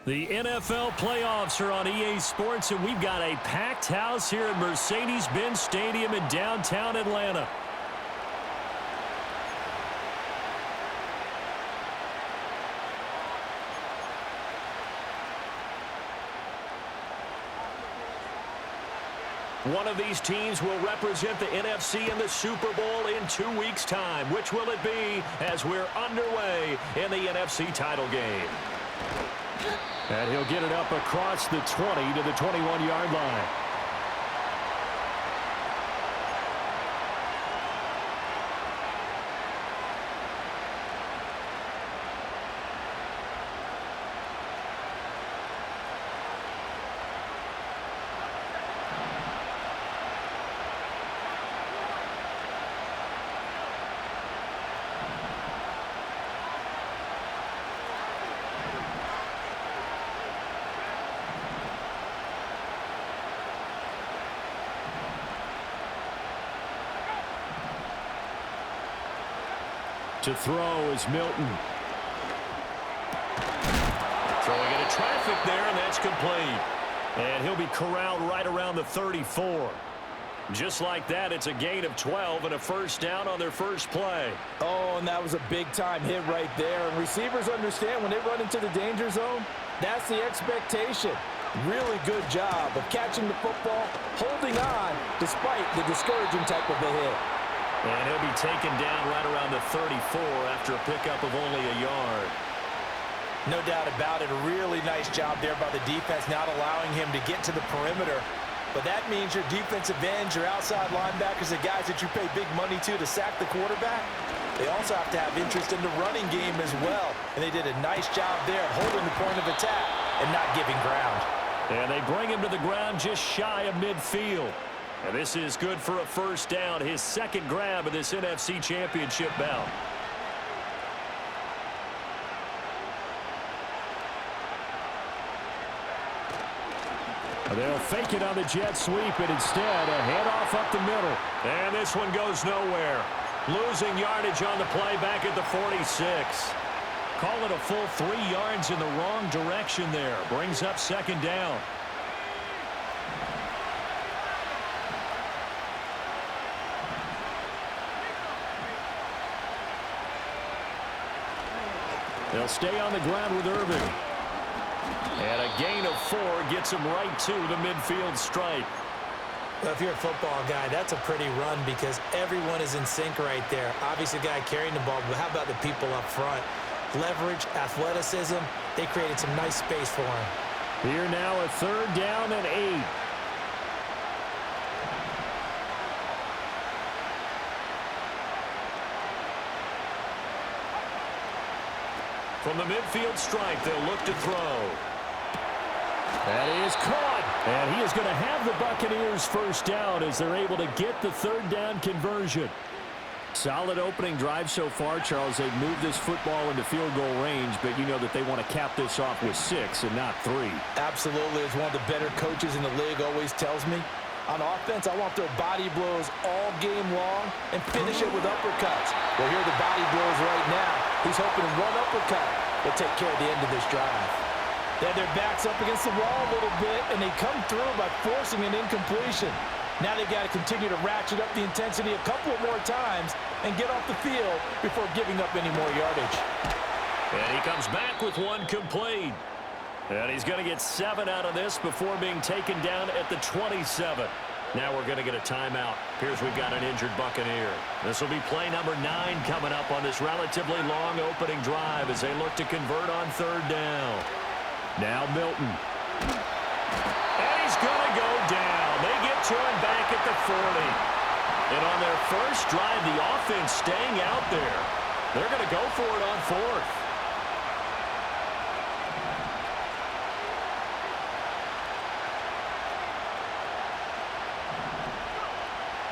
The NFL playoffs are on EA Sports, and we've got a packed house here at Mercedes-Benz Stadium in downtown Atlanta. One of these teams will represent the NFC in the Super Bowl in 2 weeks' time. Which will it be as we're underway in the NFC title game? And he'll get it up across the 20 to the 21-yard line. To throw is Milton. Throwing into traffic there, and that's complete. And he'll be corralled right around the 34. Just like that, it's a gain of 12 and a first down on their first play. Oh, and that was a big-time hit right there. And receivers understand when they run into the danger zone, that's the expectation. Really good job of catching the football, holding on despite the discouraging type of a hit. And he'll be taken down right around the 34 after a pickup of only a yard. No doubt about it. A really nice job there by the defense, not allowing him to get to the perimeter. But that means your defensive ends, your outside linebackers, the guys that you pay big money to sack the quarterback, they also have to have interest in the running game as well. And they did a nice job there holding the point of attack and not giving ground. And they bring him to the ground just shy of midfield. And this is good for a first down, his second grab of this NFC Championship bout. They'll fake it on the jet sweep, and instead a handoff up the middle. And this one goes nowhere. Losing yardage on the play back at the 46. Call it a full 3 yards in the wrong direction there. Brings up second down. They'll stay on the ground with Irving. And a gain of 4 gets him right to the midfield stripe. Well, if you're a football guy, that's a pretty run because everyone is in sync right there. Obviously, the guy carrying the ball, but how about the people up front? Leverage, athleticism, they created some nice space for him. Here now a third down and 8. From the midfield stripe, they'll look to throw. That is caught. And he is going to have the Buccaneers first down as they're able to get the third down conversion. Solid opening drive so far, Charles. They've moved this football into field goal range, but you know that they want to cap this off with 6 and not 3. Absolutely. As one of the better coaches in the league always tells me, on offense, I want their body blows all game long and finish it with uppercuts. Well, here are the body blows right now. He's hoping one uppercut will take care of the end of this drive. They have their backs up against the wall a little bit, and they come through by forcing an incompletion. Now they've got to continue to ratchet up the intensity a couple more times and get off the field before giving up any more yardage. And he comes back with one complete. And he's going to get 7 out of this before being taken down at the 27. Now we're going to get a timeout. Here's we've got an injured Buccaneer. This will be play number 9 coming up on this relatively long opening drive as they look to convert on third down. Now Milton. And he's going to go down. They get to him back at the 40. And on their first drive, the offense staying out there. They're going to go for it on 4th.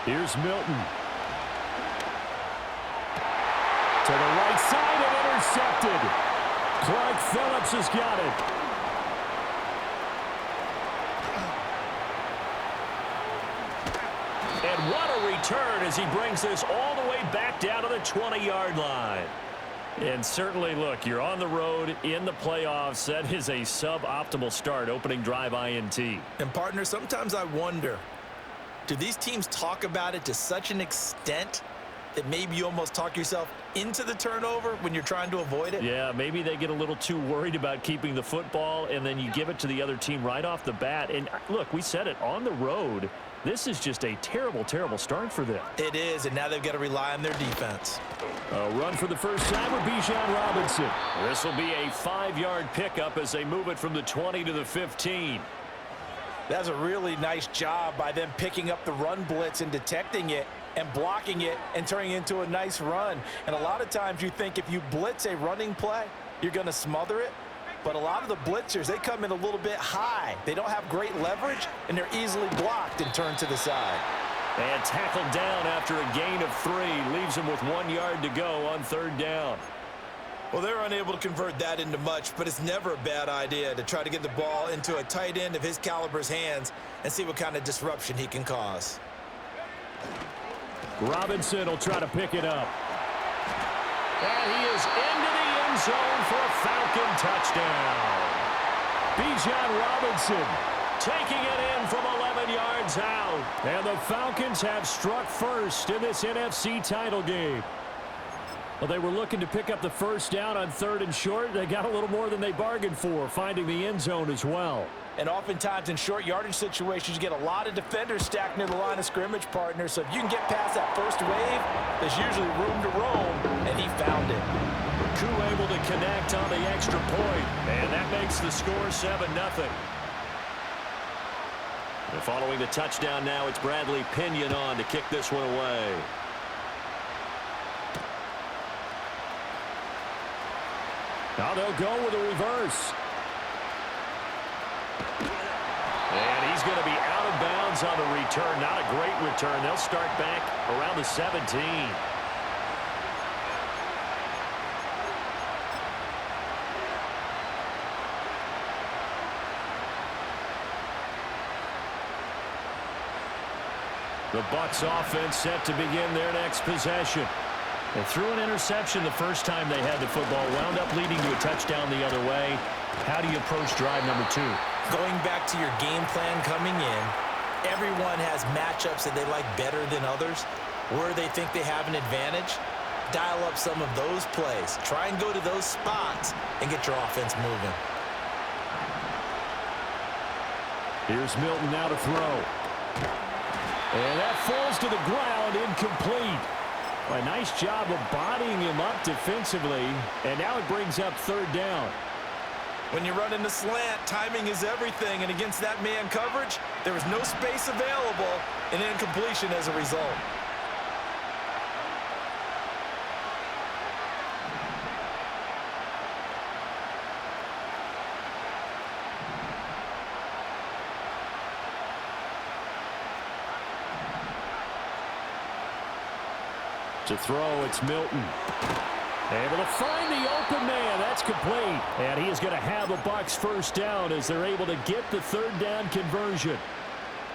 Here's Milton. To the right side and intercepted. Clark Phillips has got it. And what a return as he brings this all the way back down to the 20-yard line. And certainly, look, you're on the road in the playoffs. That is a suboptimal start, opening drive INT. And, partner, sometimes I wonder, do these teams talk about it to such an extent that maybe you almost talk yourself into the turnover when you're trying to avoid it? Yeah, maybe they get a little too worried about keeping the football, and then you give it to the other team right off the bat. And, look, we said it, on the road, this is just a terrible, terrible start for them. It is, and now they've got to rely on their defense. A run for the first time with Bijan Robinson. This will be a 5-yard pickup as they move it from the 20 to the 15. That's a really nice job by them picking up the run blitz and detecting it and blocking it and turning it into a nice run. And a lot of times you think if you blitz a running play, you're going to smother it. But a lot of the blitzers, they come in a little bit high. They don't have great leverage, and they're easily blocked and turned to the side. And tackled down after a gain of 3. Leaves him with 1 yard to go on third down. Well, they're unable to convert that into much, but it's never a bad idea to try to get the ball into a tight end of his caliber's hands and see what kind of disruption he can cause. Robinson will try to pick it up. And he is into the end zone for a Falcon touchdown. Bijan Robinson taking it in from 11 yards out. And the Falcons have struck first in this NFC title game. Well, they were looking to pick up the first down on 3rd and short. They got a little more than they bargained for, finding the end zone as well. And oftentimes in short yardage situations, you get a lot of defenders stacked near the line of scrimmage, partners. So if you can get past that first wave, there's usually room to roam, and he found it. Koo able to connect on the extra point, and that makes the score 7-0. And following the touchdown now, it's Bradley Pinion on to kick this one away. Now they'll go with a reverse. And he's going to be out of bounds on the return. Not a great return. They'll start back around the 17. The Bucs offense set to begin their next possession. They threw an interception the first time they had the football, wound up leading to a touchdown the other way. How do you approach drive number 2? Going back to your game plan coming in, everyone has matchups that they like better than others. Where they think they have an advantage, dial up some of those plays. Try and go to those spots and get your offense moving. Here's Milton now to throw. And that falls to the ground, incomplete. A nice job of bodying him up defensively, and now it brings up 3rd down. When you run in the slant, timing is everything, and against that man coverage, there was no space available, and incompletion as a result. To throw, it's Milton. Able to find the open man. That's complete. And he is going to have a Bucs first down as they're able to get the third down conversion.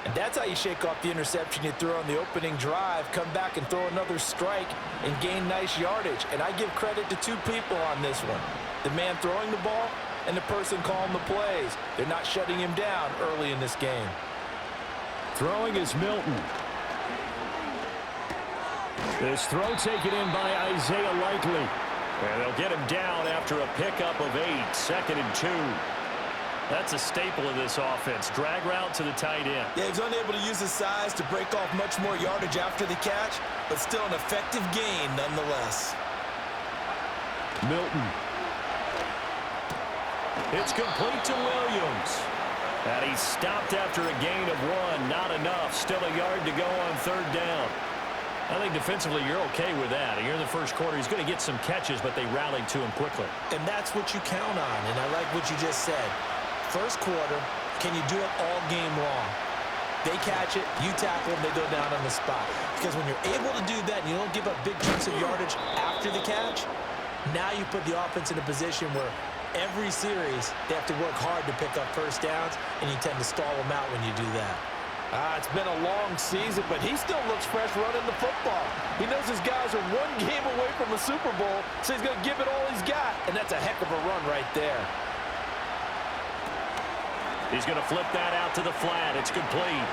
And that's how you shake off the interception you threw on the opening drive, come back and throw another strike and gain nice yardage. And I give credit to two people on this one. The man throwing the ball and the person calling the plays. They're not shutting him down early in this game. Throwing is Milton. This throw taken in by Isaiah Likely. And they'll get him down after a pickup of 8, 2nd and 2. That's a staple of this offense. Drag route to the tight end. Yeah, he's unable to use his size to break off much more yardage after the catch, but still an effective gain nonetheless. Milton. It's complete to Williams. And he's stopped after a gain of 1. Not enough. Still a yard to go on third down. I think defensively you're okay with that. Here in the first quarter, he's going to get some catches, but they rallied to him quickly. And that's what you count on, and I like what you just said. First quarter, can you do it all game long? They catch it, you tackle them, they go down on the spot. Because when you're able to do that and you don't give up big chunks of yardage after the catch, now you put the offense in a position where every series they have to work hard to pick up first downs, and you tend to stall them out when you do that. It's been a long season, but he still looks fresh running the football. He knows his guys are one game away from a Super Bowl, so he's going to give it all he's got, and that's a heck of a run right there. He's going to flip that out to the flat. It's complete.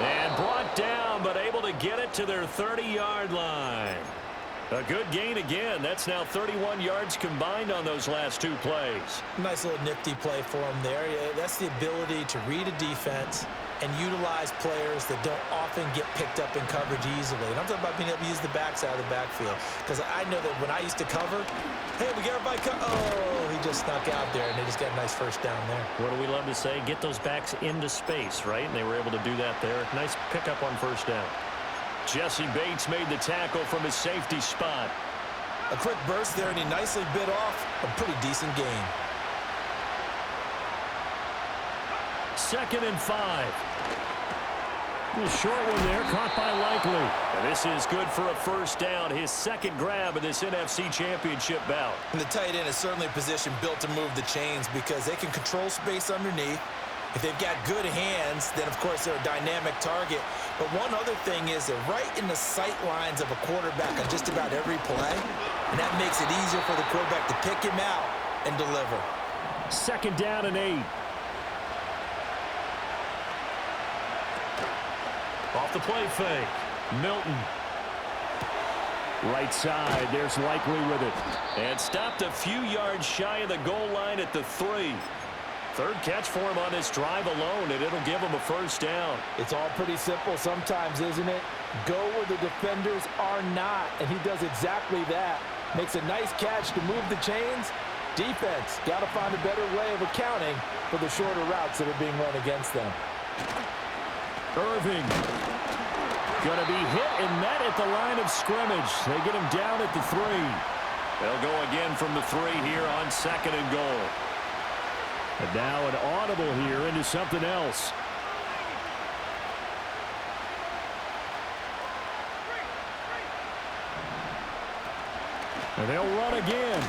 And brought down, but able to get it to their 30-yard line. A good gain again. That's now 31 yards combined on those last 2 plays. Nice little nifty play for him there. That's the ability to read a defense and utilize players that don't often get picked up in coverage easily. And I'm talking about being able to use the backside of the backfield. Because I know that when I used to cover, hey, we got everybody oh, he just snuck out there, and they just got a nice first down there. What do we love to say? Get those backs into space, right? And they were able to do that there. Nice pickup on first down. Jesse Bates made the tackle from his safety spot. A quick burst there, and he nicely bit off a pretty decent gain. 2nd and 5. A short one there, caught by Likely. And this is good for a first down, his second grab of this NFC Championship bout. And the tight end is certainly a position built to move the chains because they can control space underneath. If they've got good hands, then, of course, they're a dynamic target. But one other thing is they're right in the sight lines of a quarterback on just about every play, and that makes it easier for the quarterback to pick him out and deliver. 2nd down and 8. Off the play fake. Milton. Right side. There's Likely with it. And stopped a few yards shy of the goal line at the 3. Third catch for him on this drive alone, and it'll give him a first down. It's all pretty simple sometimes, isn't it? Go where the defenders are not, and he does exactly that. Makes a nice catch to move the chains. Defense, got to find a better way of accounting for the shorter routes that are being run against them. Irving. Going to be hit and met at the line of scrimmage. They get him down at the 3. They'll go again from the 3 here on 2nd and goal. And now an audible here into something else. And they'll run again.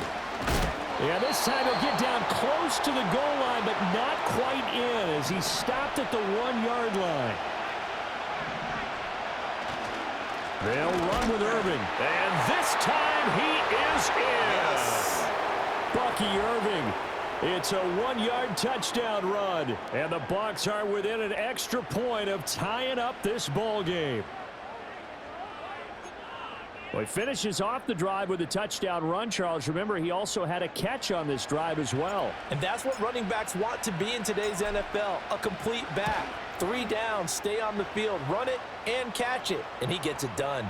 Yeah, this time he'll get down close to the goal line, but not quite in as he stopped at the 1-yard line. They'll run with Irving. And this time he is in. Yes. Bucky Irving. It's a 1-yard touchdown run. And the Bucs are within an extra point of tying up this ball game. Well, he finishes off the drive with a touchdown run, Charles. Remember, he also had a catch on this drive as well. And that's what running backs want to be in today's NFL, a complete back. 3 downs, stay on the field, run it, and catch it. And he gets it done.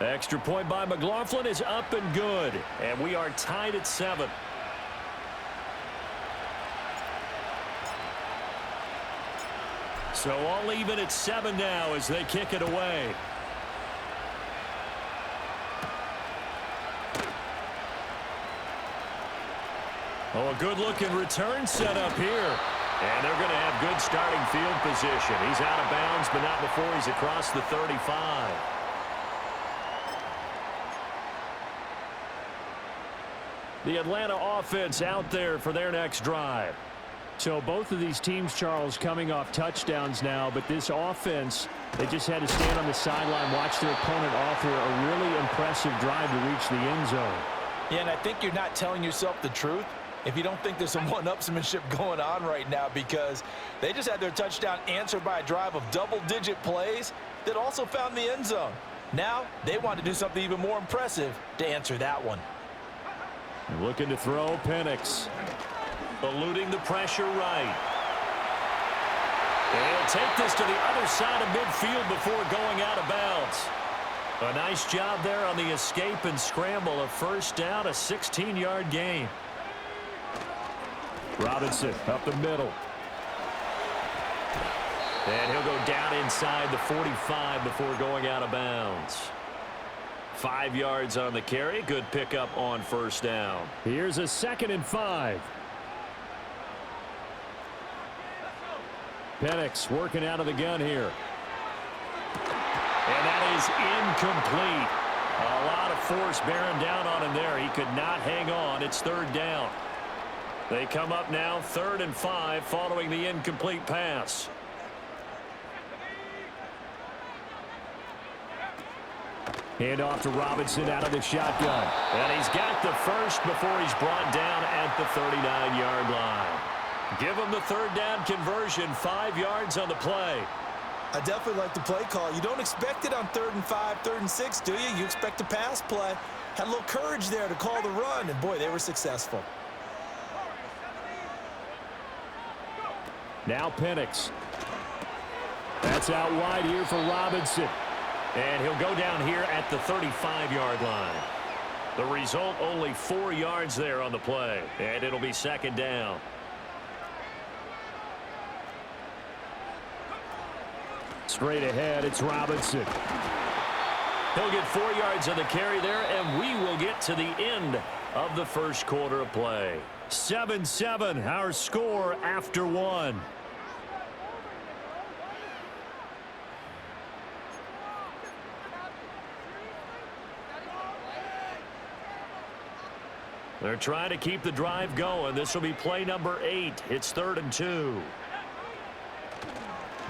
Extra point by McLaughlin is up and good. And we are tied at 7. So all even at 7 now as they kick it away. Oh, a good-looking return set up here. And they're going to have good starting field position. He's out of bounds, but not before he's across the 35. The Atlanta offense out there for their next drive. So both of these teams, Charles, coming off touchdowns now, but this offense, they just had to stand on the sideline, watch their opponent offer a really impressive drive to reach the end zone. Yeah, and I think you're not telling yourself the truth if you don't think there's some one-upsmanship going on right now, because they just had their touchdown answered by a drive of double-digit plays that also found the end zone. Now they want to do something even more impressive to answer that one. Looking to throw, Penix. Eluding the pressure right. He'll take this to the other side of midfield before going out of bounds. A nice job there on the escape and scramble. A first down, a 16-yard gain. Robinson up the middle. And he'll go down inside the 45 before going out of bounds. 5 yards on the carry. Good pickup on first down. Here's a 2nd and 5. Penix working out of the gun here. And that is incomplete. A lot of force bearing down on him there. He could not hang on. It's 3rd down. They come up now 3rd and 5 following the incomplete pass. Hand off to Robinson out of the shotgun. And he's got the first before he's brought down at the 39-yard line. Give him the 3rd down conversion, 5 yards on the play. I definitely like the play call. You don't expect it on 3rd and 5, 3rd and 6, do you? You expect a pass play. Had a little courage there to call the run, and boy, they were successful. Now Penix. That's out wide here for Robinson. And he'll go down here at the 35-yard line. The result, only 4 yards there on the play. And it'll be 2nd down. Straight ahead, it's Robinson. He'll get 4 yards on the carry there, and we will get to the end of the first quarter of play. 7-7, our score after 1. They're trying to keep the drive going. This will be play number 8. It's 3rd and 2.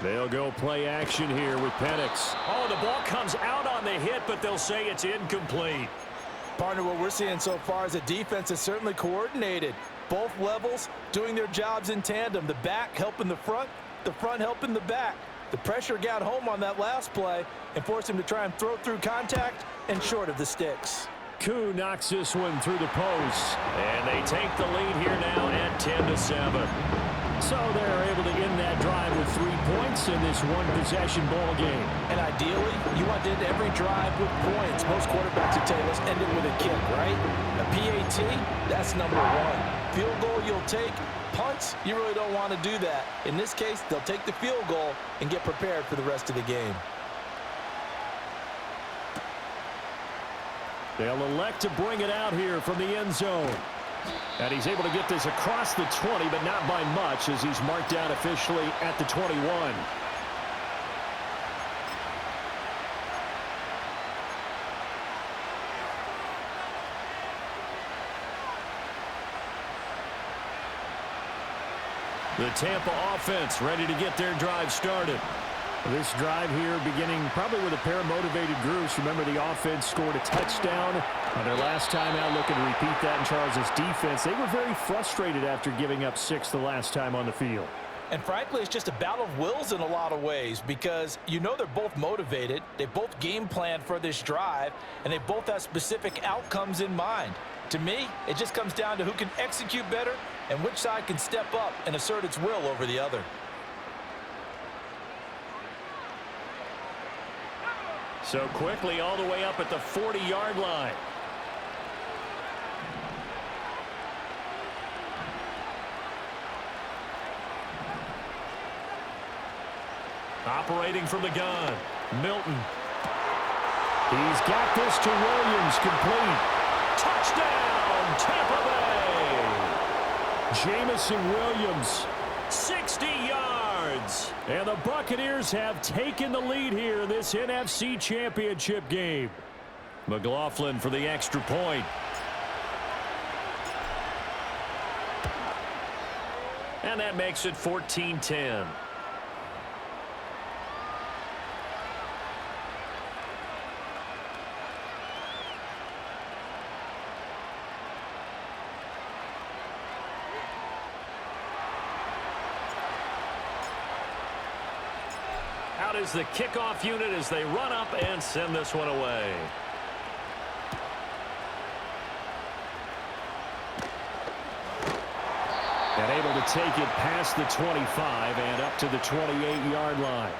They'll go play action here with Penix. Oh, the ball comes out on the hit, but they'll say it's incomplete. Partner, what we're seeing so far is the defense is certainly coordinated. Both levels doing their jobs in tandem. The back helping the front helping the back. The pressure got home on that last play and forced him to try and throw through contact and short of the sticks. Koo knocks this one through the post. And they take the lead here now at 10-7. So they're able to end that drive with 3 points in this one-possession ball game. And ideally, you want to end every drive with points. Most quarterbacks would tell you, let's end it with a kick, right? A PAT, that's number 1. Field goal you'll take. Punts, you really don't want to do that. In this case, they'll take the field goal and get prepared for the rest of the game. They'll elect to bring it out here from the end zone. And he's able to get this across the 20, but not by much, as he's marked down officially at the 21. The Tampa offense ready to get their drive started. This drive here beginning probably with a pair of motivated groups. Remember, the offense scored a touchdown on their last time out, looking to repeat that in Charles' defense. They were very frustrated after giving up 6 the last time on the field. And frankly, it's just a battle of wills in a lot of ways, because you know they're both motivated, they both game planned for this drive, and they both have specific outcomes in mind. To me, it just comes down to who can execute better and which side can step up and assert its will over the other. So quickly all the way up at the 40-yard line. Operating from the gun, Milton. He's got this to Williams, complete. Touchdown, Tampa Bay! Jamison Williams. 6 And the Buccaneers have taken the lead here in this NFC Championship game. McLaughlin for the extra point. And that makes it 14-10. Out is the kickoff unit as they run up and send this one away. And able to take it past the 25 and up to the 28-yard line.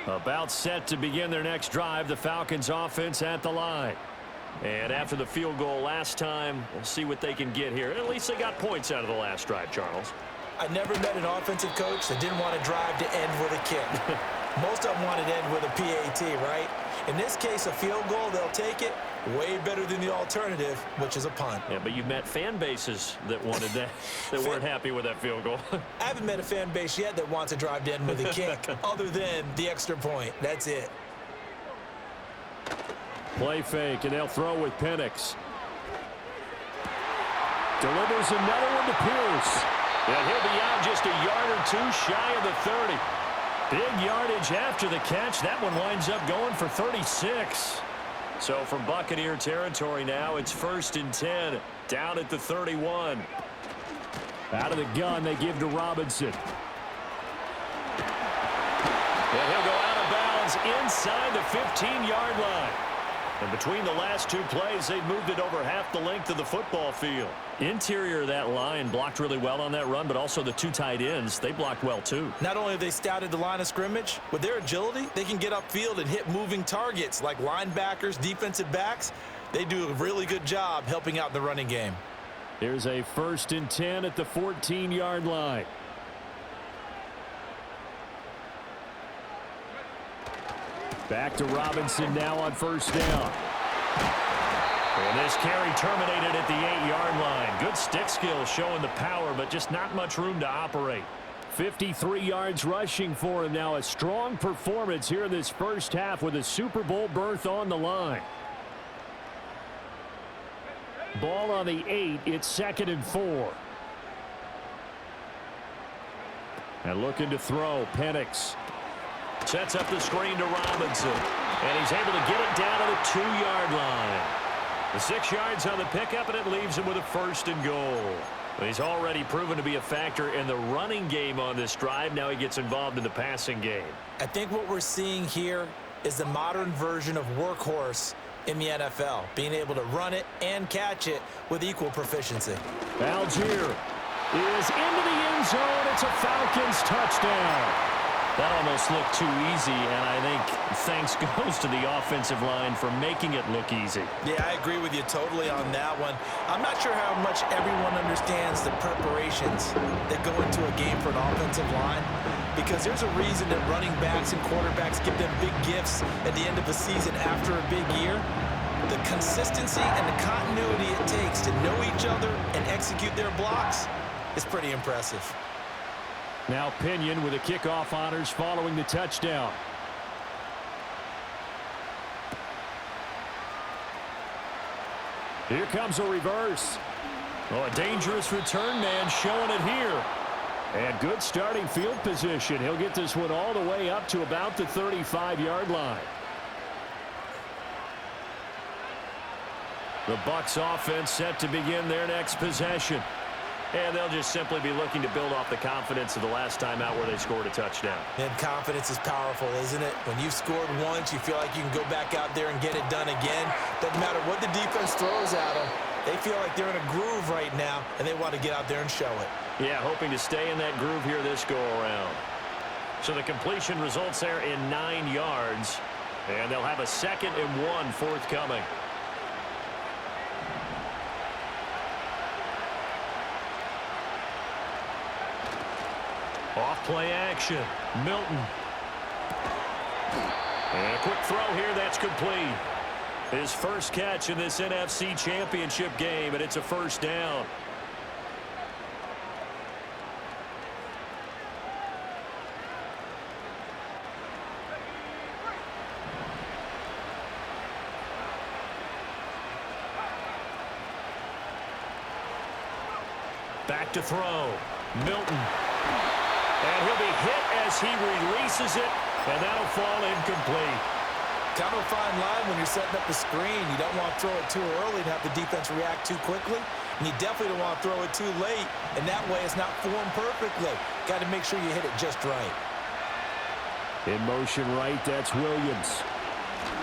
About set to begin their next drive, the Falcons offense at the line. And after the field goal last time, we'll see what they can get here. At least they got points out of the last drive, Charles. I never met an offensive coach that didn't want to drive to end with a kick. Most of them wanted to end with a PAT, right? In this case, a field goal, they'll take it. Way better than the alternative, which is a punt. Yeah, but you've met fan bases that wanted that, that weren't happy with that field goal. I haven't met a fan base yet that wants to drive to end with a kick, other than the extra point. That's it. Play fake, and they'll throw with Penix. Delivers another one to Pierce. And he'll be out just a yard or two shy of the 30. Big yardage after the catch. That one winds up going for 36. So from Buccaneer territory now, it's 1st and 10, down at the 31. Out of the gun, they give to Robinson. And he'll go out of bounds inside the 15-yard line. And between the last two plays, they've moved it over half the length of the football field. Interior of that line blocked really well on that run, but also the two tight ends, they blocked well too. Not only have they scouted the line of scrimmage, with their agility, they can get upfield and hit moving targets like linebackers, defensive backs. They do a really good job helping out the running game. Here's a 1st and 10 at the 14-yard line. Back to Robinson now on 1st down. And this carry terminated at the 8-yard line. Good stick skills showing the power, but just not much room to operate. 53 yards rushing for him now. A strong performance here in this first half with a Super Bowl berth on the line. Ball on the 8. It's 2nd and 4. And looking to throw, Penix. Sets up the screen to Robinson. And he's able to get it down to the 2-yard line. The 6 yards on the pickup, and it leaves him with a 1st and goal. He's already proven to be a factor in the running game on this drive. Now he gets involved in the passing game. I think what we're seeing here is the modern version of workhorse in the NFL, being able to run it and catch it with equal proficiency. Algier is into the end zone. It's a Falcons touchdown. That almost looked too easy, and I think thanks goes to the offensive line for making it look easy. Yeah, I agree with you totally on that one. I'm not sure how much everyone understands the preparations that go into a game for an offensive line, because there's a reason that running backs and quarterbacks give them big gifts at the end of a season after a big year. The consistency and the continuity it takes to know each other and execute their blocks is pretty impressive. Now Pinion with the kickoff honors following the touchdown. Here comes a reverse. Oh, a dangerous return man showing it here. And good starting field position. He'll get this one all the way up to about the 35-yard line. The Bucs offense set to begin their next possession. And they'll just simply be looking to build off the confidence of the last time out where they scored a touchdown. And confidence is powerful, isn't it? When you've scored once, you feel like you can go back out there and get it done again. Doesn't matter what the defense throws at them. They feel like they're in a groove right now, and they want to get out there and show it. Yeah, hoping to stay in that groove here this go-around. So the completion results there in 9 yards. And they'll have a 2nd and 1 forthcoming. Off play action. Milton. And a quick throw here. That's complete. His first catch in this NFC Championship game, and it's a 1st down. Back to throw. Milton. And he'll be hit as he releases it, and that'll fall incomplete. Kind of a fine line when you're setting up the screen. You don't want to throw it too early and have the defense react too quickly. And you definitely don't want to throw it too late, and that way it's not formed perfectly. Got to make sure you hit it just right. In motion right, that's Williams.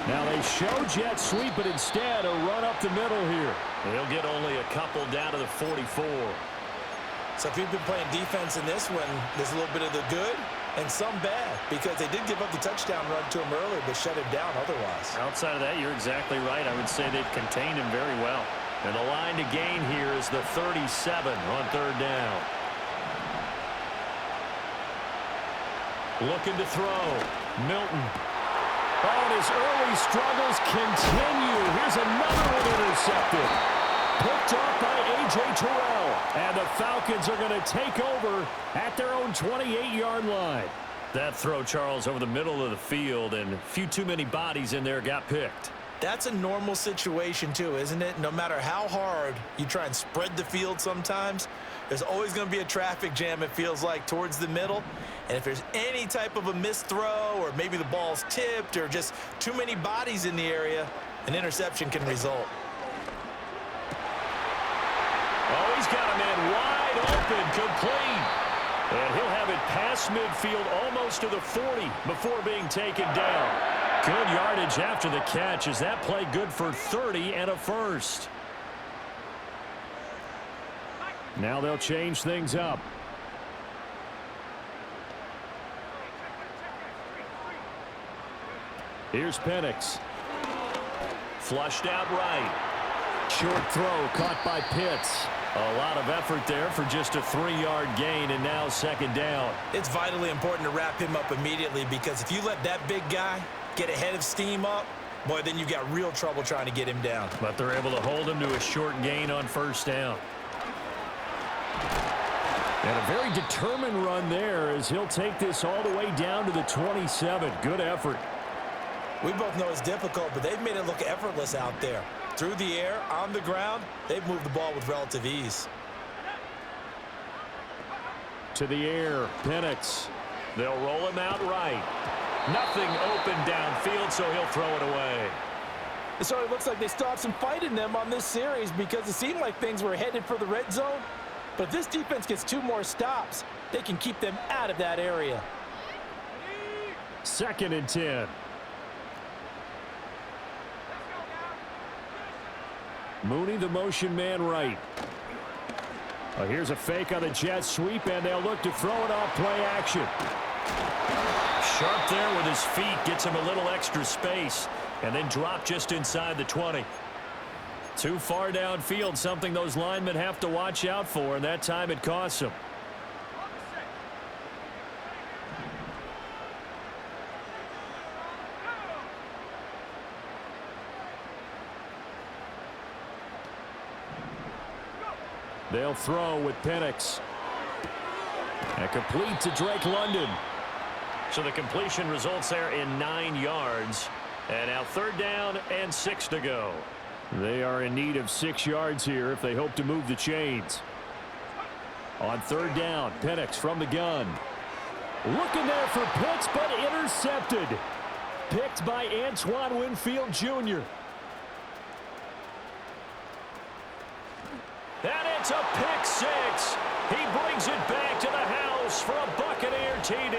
Now they show jet sweep, but instead a run up the middle here. He'll get only a couple down to the 44. So if you've been playing defense in this one, there's a little bit of the good and some bad, because they did give up the touchdown run to him earlier, but shut him down otherwise. Outside of that, you're exactly right. I would say they've contained him very well. And the line to gain here is the 37 on third down. Looking to throw. Milton. Oh, and his early struggles continue. Here's another one intercepted. Picked up by A.J. Terrell. And the Falcons are going to take over at their own 28-yard line. That throw, Charles, over the middle of the field, and a few too many bodies in there got picked. That's a normal situation too, isn't it? No matter how hard you try and spread the field sometimes, there's always going to be a traffic jam, it feels like, towards the middle. And if there's any type of a missed throw, or maybe the ball's tipped, or just too many bodies in the area, an interception can result. Oh, he's got a man wide open, complete. And he'll have it past midfield almost to the 40 before being taken down. Good yardage after the catch. Is that play good for 30 and a first? Now they'll change things up. Here's Penix. Flushed out right. Short throw caught by Pitts. A lot of effort there for just a 3-yard gain, and now second down. It's vitally important to wrap him up immediately, because if you let that big guy get ahead of steam up, boy, then you've got real trouble trying to get him down. But they're able to hold him to a short gain on first down. And a very determined run there as he'll take this all the way down to the 27. Good effort. We both know it's difficult, but they've made it look effortless out there. Through the air, on the ground, they've moved the ball with relative ease. To the air, Penix. They'll roll him out right. Nothing open downfield, so he'll throw it away. So it looks like they still have some fight in them on this series, because it seemed like things were headed for the red zone. But if this defense gets 2 more stops, they can keep them out of that area. 2nd and 10. Mooney, the motion man right. Oh, here's a fake on the jet sweep, and they'll look to throw it off play action. Sharp there with his feet, gets him a little extra space, and then drop just inside the 20. Too far downfield, something those linemen have to watch out for, and that time it costs them. They'll throw with Penix. And complete to Drake London. So the completion results there in 9 yards. And now 3rd down and 6 to go. They are in need of 6 yards here if they hope to move the chains. On 3rd down, Penix from the gun. Looking there for Pitts, but intercepted. Picked by Antoine Winfield Jr. And it's a pick 6. He brings it back to the house for a Buccaneer TD.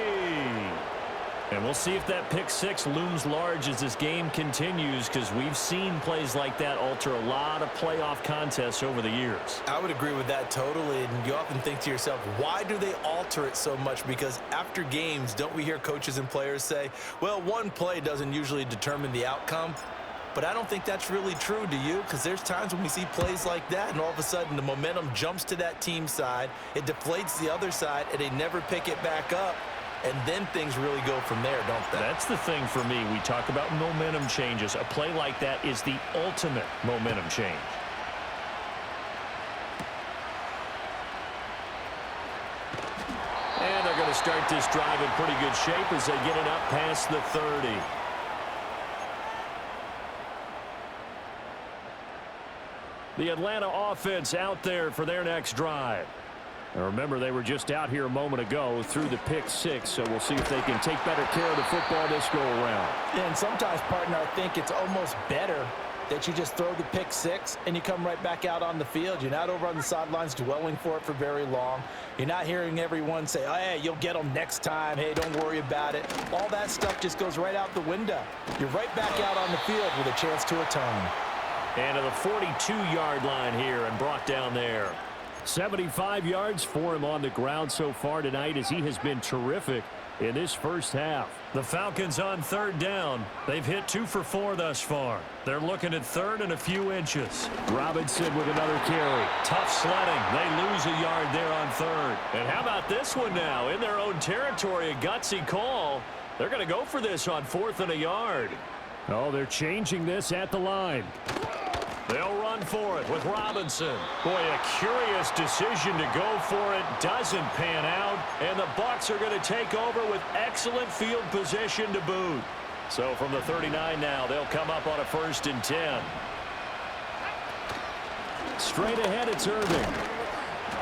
And we'll see if that pick 6 looms large as this game continues, because we've seen plays like that alter a lot of playoff contests over the years. I would agree with that totally, and you often think to yourself, why do they alter it so much? Because after games, don't we hear coaches and players say, well, one play doesn't usually determine the outcome? But I don't think that's really true, do you? Because there's times when we see plays like that, and all of a sudden the momentum jumps to that team side, it deflates the other side, and they never pick it back up. And then things really go from there, don't they? That's the thing for me. We talk about momentum changes. A play like that is the ultimate momentum change. And they're going to start this drive in pretty good shape as they get it up past the 30. The Atlanta offense out there for their next drive. And remember, they were just out here a moment ago through the pick six, so we'll see if they can take better care of the football this go-around. And sometimes, partner, I think it's almost better that you just throw the pick six and you come right back out on the field. You're not over on the sidelines dwelling for it for very long. You're not hearing everyone say, oh, hey, you'll get them next time. Hey, don't worry about it. All that stuff just goes right out the window. You're right back out on the field with a chance to atone. And to the 42-yard line here and brought down there. 75 yards for him on the ground so far tonight as he has been terrific in this first half. The Falcons on third down. They've hit 2 for 4 thus far. They're looking at third and a few inches. Robinson with another carry. Tough sledding. They lose a yard there on third. And how about this one now? In their own territory, a gutsy call. They're going to go for this on 4th and a yard. Oh, they're changing this at the line. They'll run for it with Robinson. Boy, a curious decision to go for it. Doesn't pan out. And the Bucs are going to take over with excellent field position to boot. So from the 39 now, they'll come up on a 1st and 10. Straight ahead, it's Irving.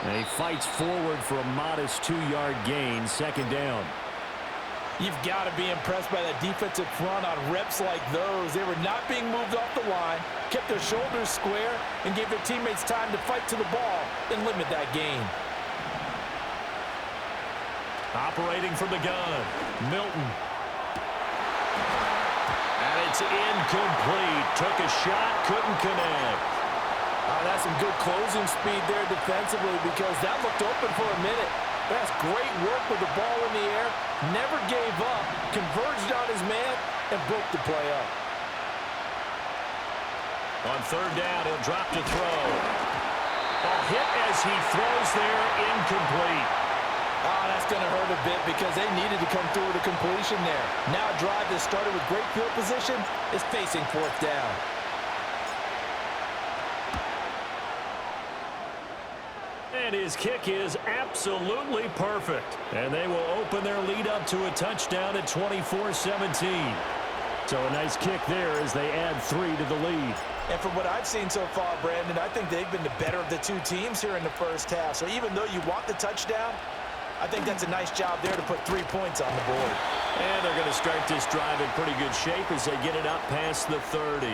And he fights forward for a modest 2-yard gain. 2nd down. You've got to be impressed by that defensive front on reps like those. They were not being moved off the line, kept their shoulders square, and gave their teammates time to fight to the ball and limit that gain. Operating from the gun, Milton. And it's incomplete. Took a shot, couldn't connect. That's some good closing speed there defensively because that looked open for a minute. That's great work with the ball in the air. Never gave up, converged on his man, and broke the play up. On 3rd down, he'll drop to throw. A hit as he throws there, incomplete. Oh, that's going to hurt a bit because they needed to come through with a completion there. Now a drive that started with great field position is facing 4th down. And his kick is absolutely perfect. And they will open their lead up to a touchdown at 24-17. So a nice kick there as they add 3 to the lead. And from what I've seen so far, Brandon, I think they've been the better of the two teams here in the first half. So even though you want the touchdown, I think that's a nice job there to put 3 points on the board. And they're going to start this drive in pretty good shape as they get it up past the 30.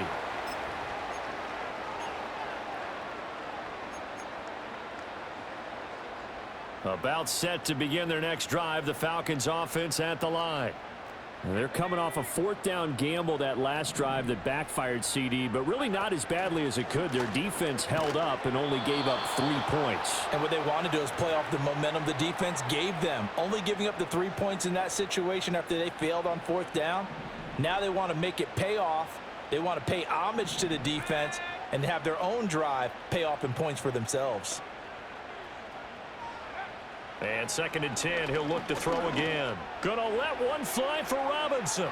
About set to begin their next drive, the Falcons offense at the line. And they're coming off a 4th down gamble that last drive that backfired, CD, but really not as badly as it could. Their defense held up and only gave up 3 points. And what they want to do is play off the momentum the defense gave them. Only giving up the 3 points in that situation after they failed on 4th down. Now they want to make it pay off. They want to pay homage to the defense and have their own drive pay off in points for themselves. And 2nd and 10, he'll look to throw again. Gonna let one fly for Robinson.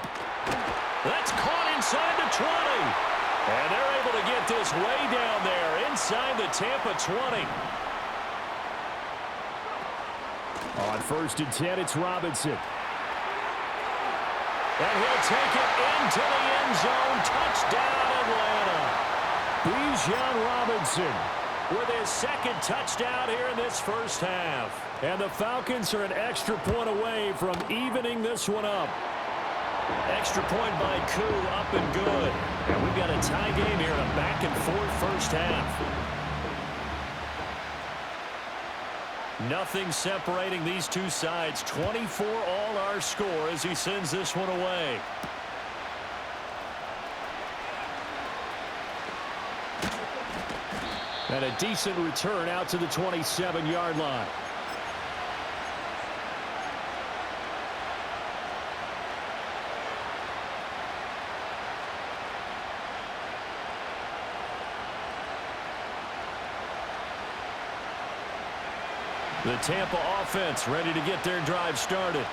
That's caught inside the 20. And they're able to get this way down there inside the Tampa 20. On 1st and 10, it's Robinson. And he'll take it into the end zone. Touchdown, Atlanta. Bijan Robinson with his 2nd touchdown here in this first half. And the Falcons are an extra point away from evening this one up. Extra point by Koo, up and good. And we've got a tie game here in a back-and-forth first half. Nothing separating these two sides. 24 all our score as he sends this one away. And a decent return out to the 27-yard line. The Tampa offense ready to get their drive started.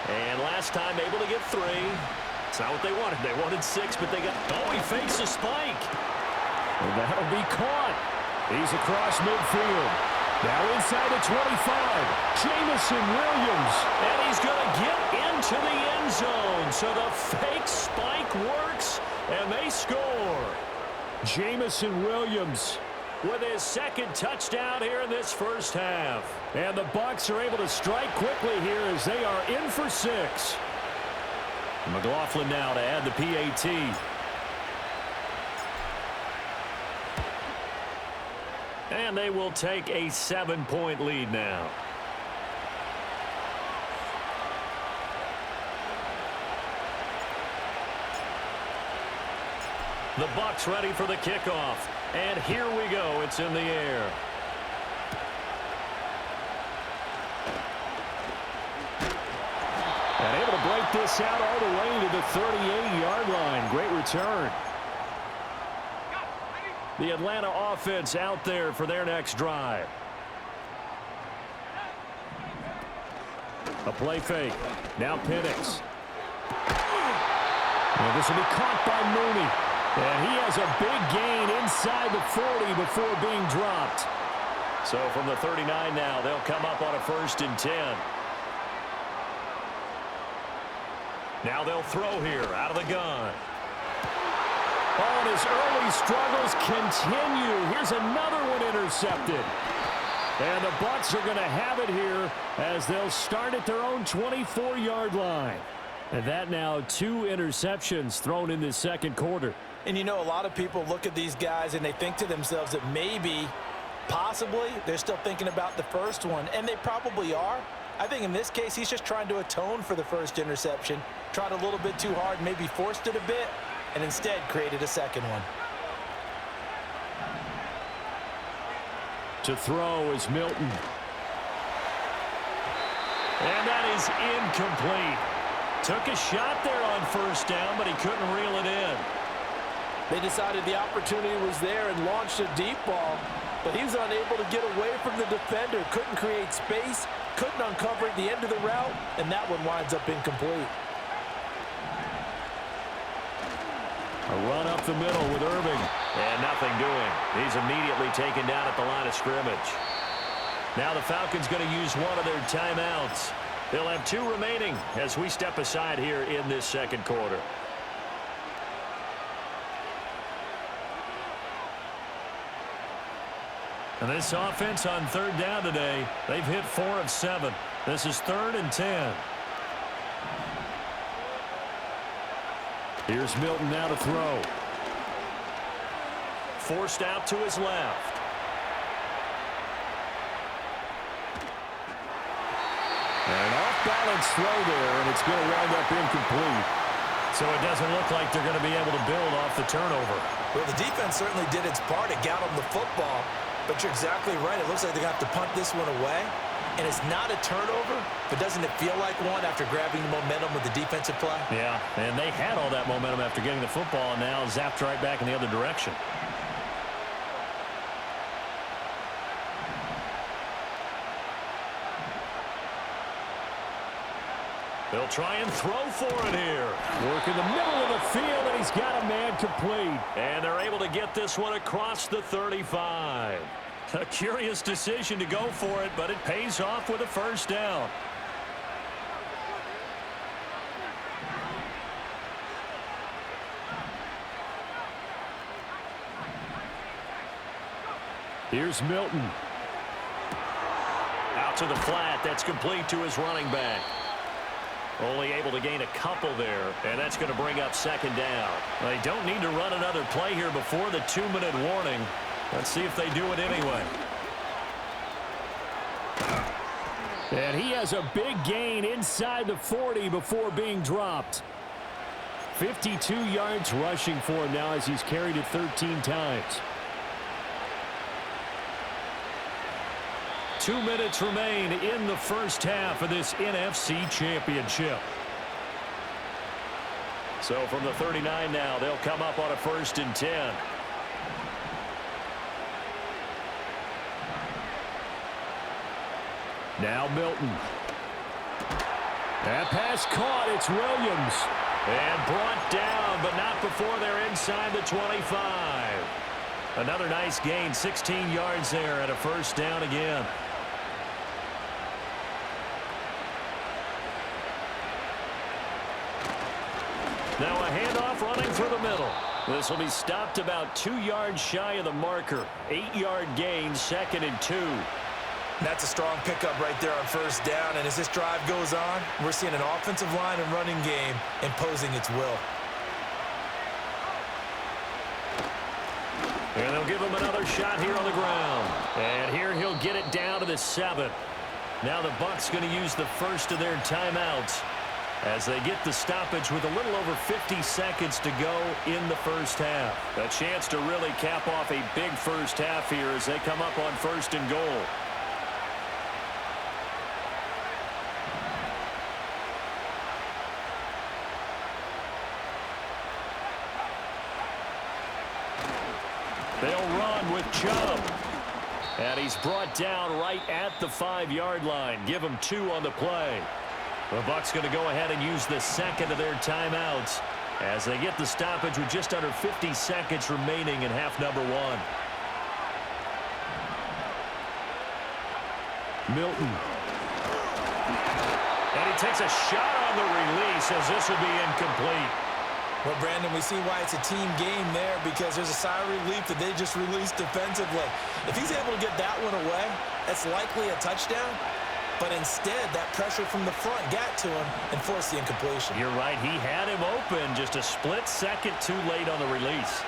And last time able to get 3. It's not what they wanted. They wanted 6, but they got... Oh, he fakes a spike. And that'll be caught. He's across midfield. Now inside the 25. Jameson Williams. And he's going to get into the end zone. So the fake spike works, and they score. Jameson Williams with his second touchdown here in this first half. And the Bucs are able to strike quickly here as they are in for 6. McLaughlin now to add the PAT. And they will take a 7-point lead now. The Bucs ready for the kickoff. And here we go. It's in the air. And able to break this out all the way to the 38-yard line. Great return. The Atlanta offense out there for their next drive. A play fake. Now Penix. And this will be caught by Mooney. And he has a big gain inside the 40 before being dropped. So from the 39 now, they'll come up on a 1st and 10. Now they'll throw here out of the gun. Oh, and his early struggles continue. Here's another one intercepted. And the Bucs are going to have it here as they'll start at their own 24-yard line. And that now 2 interceptions thrown in this second quarter. And you know, a lot of people look at these guys and they think to themselves that maybe, possibly, they're still thinking about the first one. And they probably are. I think in this case, he's just trying to atone for the first interception. Tried a little bit too hard, maybe forced it a bit, and instead created a second one. To throw is Milton. And that is incomplete. Took a shot there on 1st down, but he couldn't reel it in. They decided the opportunity was there and launched a deep ball, but he was unable to get away from the defender. Couldn't create space, couldn't uncover at the end of the route, and that one winds up incomplete. A run up the middle with Irving. And nothing doing. He's immediately taken down at the line of scrimmage. Now the Falcons going to use one of their timeouts. They'll have 2 remaining as we step aside here in this second quarter. And this offense on 3rd down today, they've hit 4 of 7. This is 3rd and 10. Here's Milton now to throw. Forced out to his left. An off-balance throw there, and it's going to wind up incomplete. So it doesn't look like they're going to be able to build off the turnover. Well, the defense certainly did its part. It got them the football. But you're exactly right. It looks like they're going to have to punt this one away. And it's not a turnover, but doesn't it feel like one after grabbing the momentum with the defensive play? Yeah, and they had all that momentum after getting the football, and now zapped right back in the other direction. They'll try and throw for it here. Work in the middle of the field, and he's got a man complete. And they're able to get this one across the 35. A curious decision to go for it, but it pays off with a 1st down. Here's Milton. Out to the flat. That's complete to his running back. Only able to gain a couple there, and that's going to bring up 2nd down. They don't need to run another play here before the 2-minute warning. Let's see if they do it anyway. And he has a big gain inside the 40 before being dropped. 52 yards rushing for him now as he's carried it 13 times. 2 minutes remain in the first half of this NFC Championship. So from the 39 now, they'll come up on a 1st and 10. Now Milton. That pass caught. It's Williams. And brought down, but not before they're inside the 25. Another nice gain, 16 yards there at a 1st down again. Now a handoff running through the middle. This will be stopped about 2 yards shy of the marker. 8-yard gain, 2nd and 2. That's a strong pickup right there on first down. And as this drive goes on, we're seeing an offensive line and running game imposing its will. And they'll give him another shot here on the ground. And here he'll get it down to the 7. Now the Bucs going to use the first of their timeouts as they get the stoppage with a little over 50 seconds to go in the first half. A chance to really cap off a big first half here as they come up on 1st and goal. They'll run with Chubb. And he's brought down right at the 5-yard line. Give him 2 on the play. The Bucs going to go ahead and use the second of their timeouts as they get the stoppage with just under 50 seconds remaining in half number 1. Milton. And he takes a shot on the release as this will be incomplete. Well, Brandon, we see why it's a team game there because there's a sigh of relief that they just released defensively. If he's able to get that one away, that's likely a touchdown. But instead, that pressure from the front got to him and forced the incompletion. You're right. He had him open just a split second too late on the release.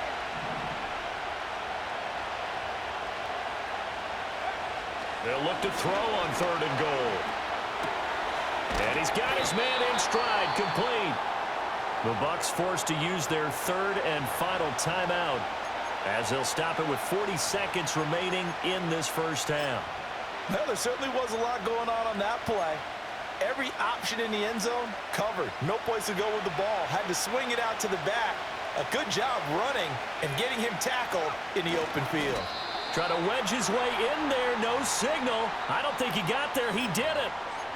They'll look to throw on 3rd and goal. And he's got his man in stride, complete. The Bucs forced to use their 3rd and final timeout as they'll stop it with 40 seconds remaining in this first half. Well, there certainly was a lot going on that play. Every option in the end zone covered. No place to go with the ball. Had to swing it out to the back. A good job running and getting him tackled in the open field. Try to wedge his way in there. No signal. I don't think he got there. He did it.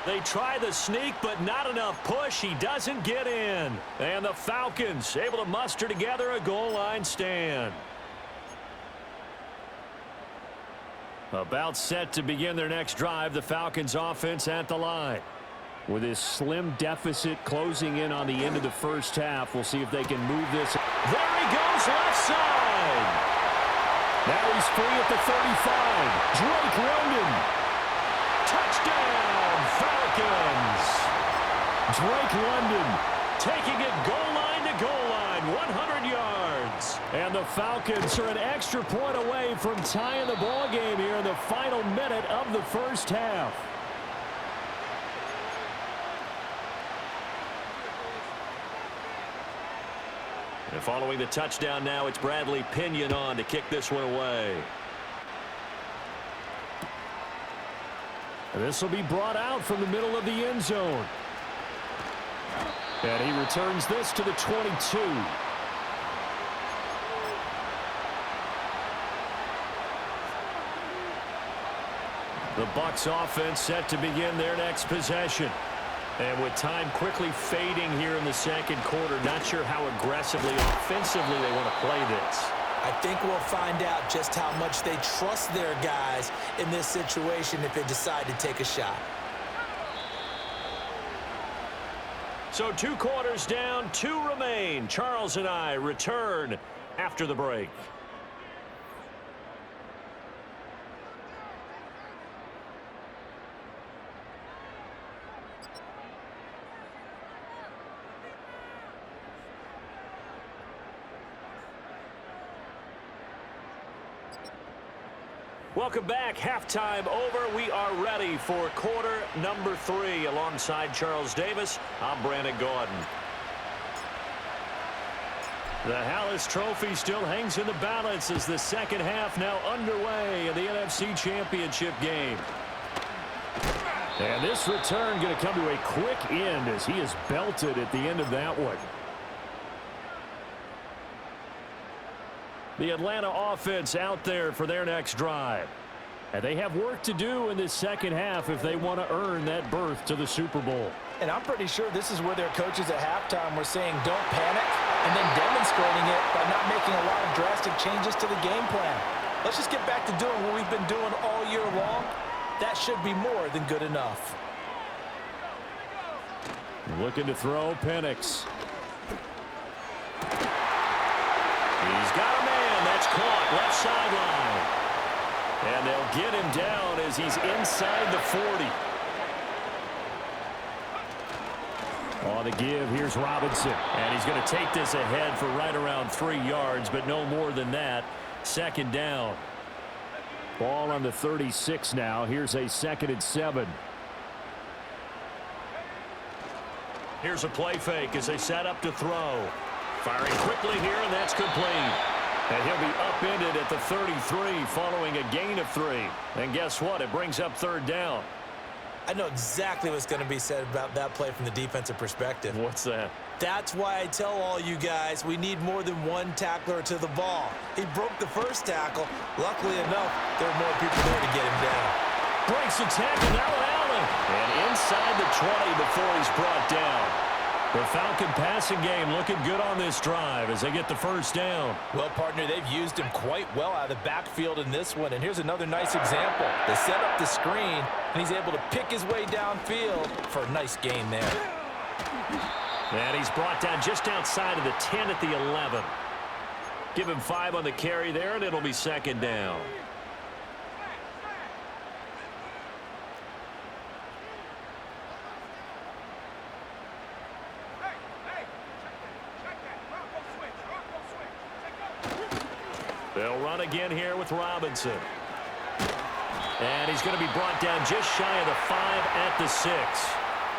They try the sneak, but not enough push. He doesn't get in. And the Falcons able to muster together a goal line stand. About set to begin their next drive, the Falcons offense at the line. With this slim deficit closing in on the end of the first half, we'll see if they can move this. There he goes, left side. Now he's free at the 35. Drake London. Touchdown, Falcons. Drake London taking it goal line to goal line, 100 yards. And the Falcons are an extra point away from tying the ball game here in the final minute of the first half. And following the touchdown now, it's Bradley Pinion on to kick this one away. This will be brought out from the middle of the end zone. And he returns this to the 22. The Bucs offense set to begin their next possession. And with time quickly fading here in the second quarter, not sure how aggressively, offensively they want to play this. I think we'll find out just how much they trust their guys in this situation if they decide to take a shot. So 2 quarters down, 2 remain. Charles and I return after the break. Welcome back. Halftime over. We are ready for quarter number 3. Alongside Charles Davis, I'm Brandon Gaudin. The Hallis Trophy still hangs in the balance as the second half now underway in the NFC Championship game. And this return going to come to a quick end as he is belted at the end of that one. The Atlanta offense out there for their next drive. And they have work to do in this second half if they want to earn that berth to the Super Bowl. And I'm pretty sure this is where their coaches at halftime were saying don't panic and then demonstrating it by not making a lot of drastic changes to the game plan. Let's just get back to doing what we've been doing all year long. That should be more than good enough. Looking to throw, Penix. He's got a man. That's caught. Left sideline. And they'll get him down as he's inside the 40. On the give, here's Robinson. And he's going to take this ahead for right around 3 yards, but no more than that. Second down. Ball on the 36 now. Here's a 2nd and 7. Here's a play fake as they set up to throw. Firing quickly here, and that's complete. And he'll be upended at the 33 following a gain of 3. And guess what? It brings up 3rd down. I know exactly what's going to be said about that play from the defensive perspective. What's that? That's why I tell all you guys we need more than one tackler to the ball. He broke the first tackle. Luckily enough, there were more people there to get him down. Breaks the tackle, now Allen. And inside the 20 before he's brought down. The Falcon passing game looking good on this drive as they get the 1st down. Well, partner, they've used him quite well out of the backfield in this one. And here's another nice example. They set up the screen, and he's able to pick his way downfield for a nice gain there. And he's brought down just outside of the 10 at the 11. Give him 5 on the carry there, and it'll be 2nd down. They'll run again here with Robinson. And he's going to be brought down just shy of the 5 at the 6.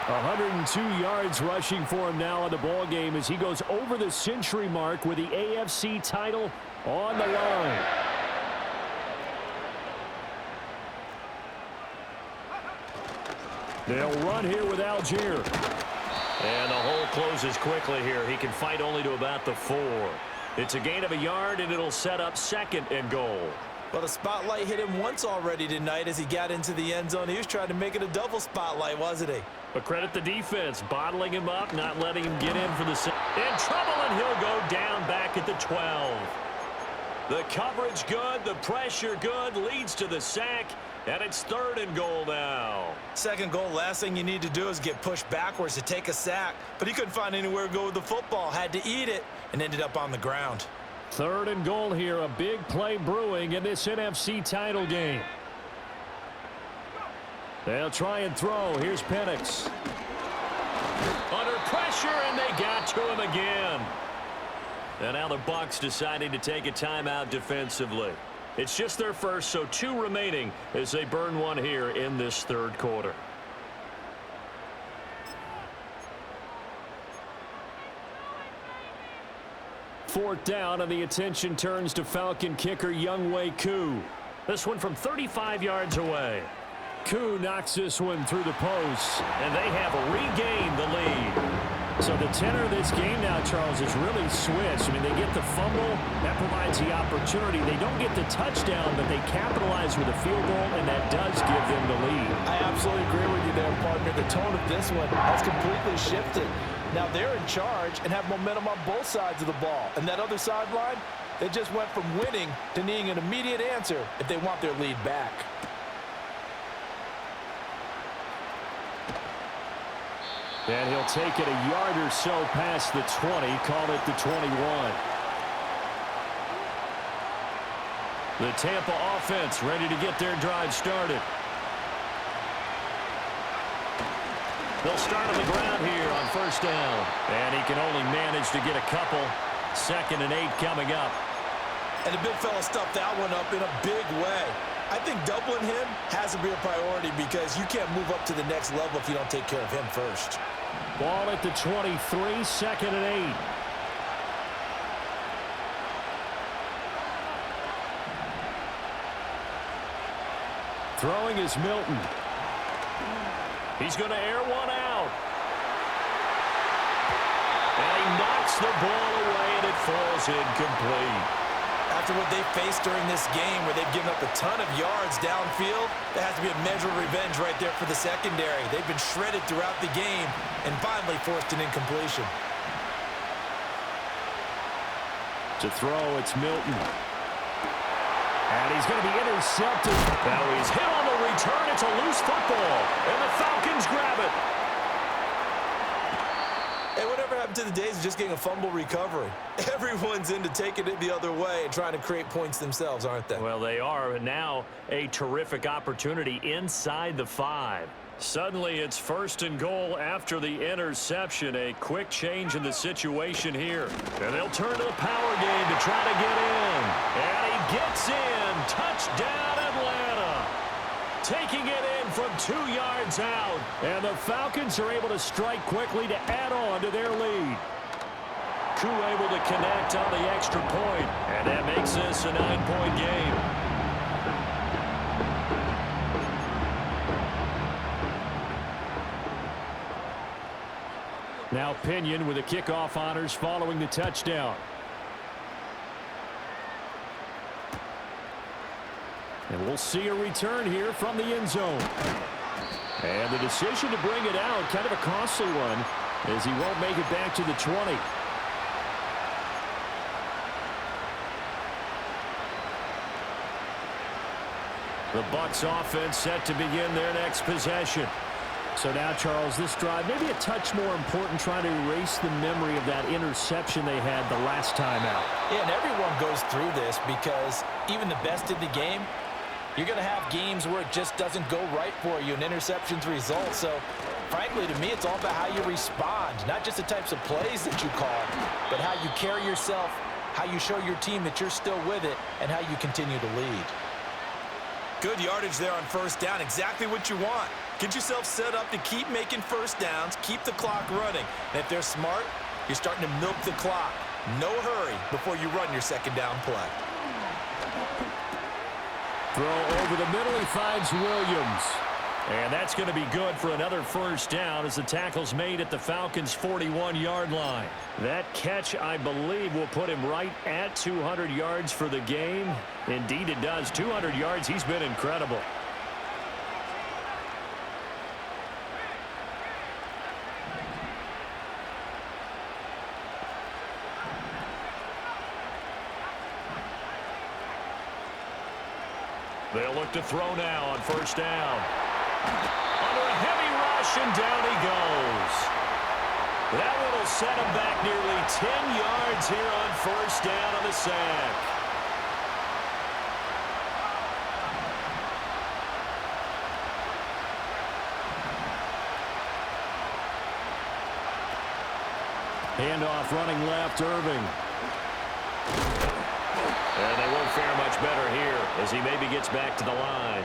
102 yards rushing for him now in the ball game as he goes over the century mark with the AFC title on the line. They'll run here with Algier. And the hole closes quickly here. He can fight only to about the 4. It's a gain of a yard, and it'll set up 2nd and goal. Well, the spotlight hit him once already tonight as he got into the end zone. He was trying to make it a double spotlight, wasn't he? But credit the defense, bottling him up, not letting him get in for the... In trouble, and he'll go down back at the 12. The coverage good, the pressure good, leads to the sack, and it's 3rd and goal now. 2nd goal, last thing you need to do is get pushed backwards to take a sack. But he couldn't find anywhere to go with the football, had to eat it, and ended up on the ground. 3rd and goal here, a big play brewing in this NFC title game. They'll try and throw. Here's Penix. Under pressure, and they got to him again. And now the Bucs deciding to take a timeout defensively. It's just their first, so 2 remaining as they burn one here in this 3rd quarter. Fourth down, and the attention turns to Falcon kicker Younghoe Koo. This one from 35 yards away. Koo knocks this one through the post. And they have regained the lead. So the tenor of this game now, Charles, is really switched. I mean, they get the fumble. That provides the opportunity. They don't get the touchdown, but they capitalize with a field goal, and that does give them the lead. I absolutely agree with you there, partner. The tone of this one has completely shifted. Now they're in charge and have momentum on both sides of the ball. And that other sideline, they just went from winning to needing an immediate answer if they want their lead back. And he'll take it a yard or so past the 20, call it the 21. The Tampa offense ready to get their drive started. They'll start on the ground here on 1st down. And he can only manage to get a couple. 2nd and 8 coming up. And the big fella stuffed that one up in a big way. I think doubling him has to be a priority because you can't move up to the next level if you don't take care of him first. Ball at the 23, 2nd and 8. Throwing is Milton. He's going to air one out. And he knocks the ball away, and it falls incomplete. After what they faced during this game where they've given up a ton of yards downfield, there has to be a measure of revenge right there for the secondary. They've been shredded throughout the game and finally forced an incompletion. To throw, it's Milton. And he's going to be intercepted. Now he's hit on the return. It's a loose football, and the Falcons grab it. And whenever Whatever happened to the days of just getting a fumble recovery? Everyone's into taking it the other way and trying to create points themselves, aren't they? Well, they are, and now a terrific opportunity inside the 5. Suddenly, it's 1st and goal after the interception. A quick change in the situation here. And they'll turn to the power game to try to get in. And he gets in. Touchdown, Atlanta. Taking it in from 2 yards out. And the Falcons are able to strike quickly to add on to their lead. Koo able to connect on the extra point. And that makes this a 9-point game. Now Pinion with the kickoff honors following the touchdown. And we'll see a return here from the end zone. And the decision to bring it out, kind of a costly one, as he won't make it back to the 20. The Bucs offense set to begin their next possession. So now, Charles, this drive maybe a touch more important, trying to erase the memory of that interception they had the last time out. Yeah, and everyone goes through this because even the best in the game, you're going to have games where it just doesn't go right for you, and interceptions result. So, frankly, to me, it's all about how you respond, not just the types of plays that you call, but how you carry yourself, how you show your team that you're still with it, and how you continue to lead. Good yardage there on 1st down. Exactly what you want. Get yourself set up to keep making 1st downs, keep the clock running. And if they're smart, you're starting to milk the clock. No hurry before you run your 2nd down play. Throw over the middle, he finds Williams. And that's going to be good for another 1st down as the tackle's made at the Falcons' 41-yard line. That catch, I believe, will put him right at 200 yards for the game. Indeed, it does. 200 yards. He's been incredible. They'll look to throw now on 1st down. Under a heavy rush, and down he goes. That one will set him back nearly 10 yards here on 1st down on the sack. Handoff running left, Irving. And they won't fare much better here as he maybe gets back to the line.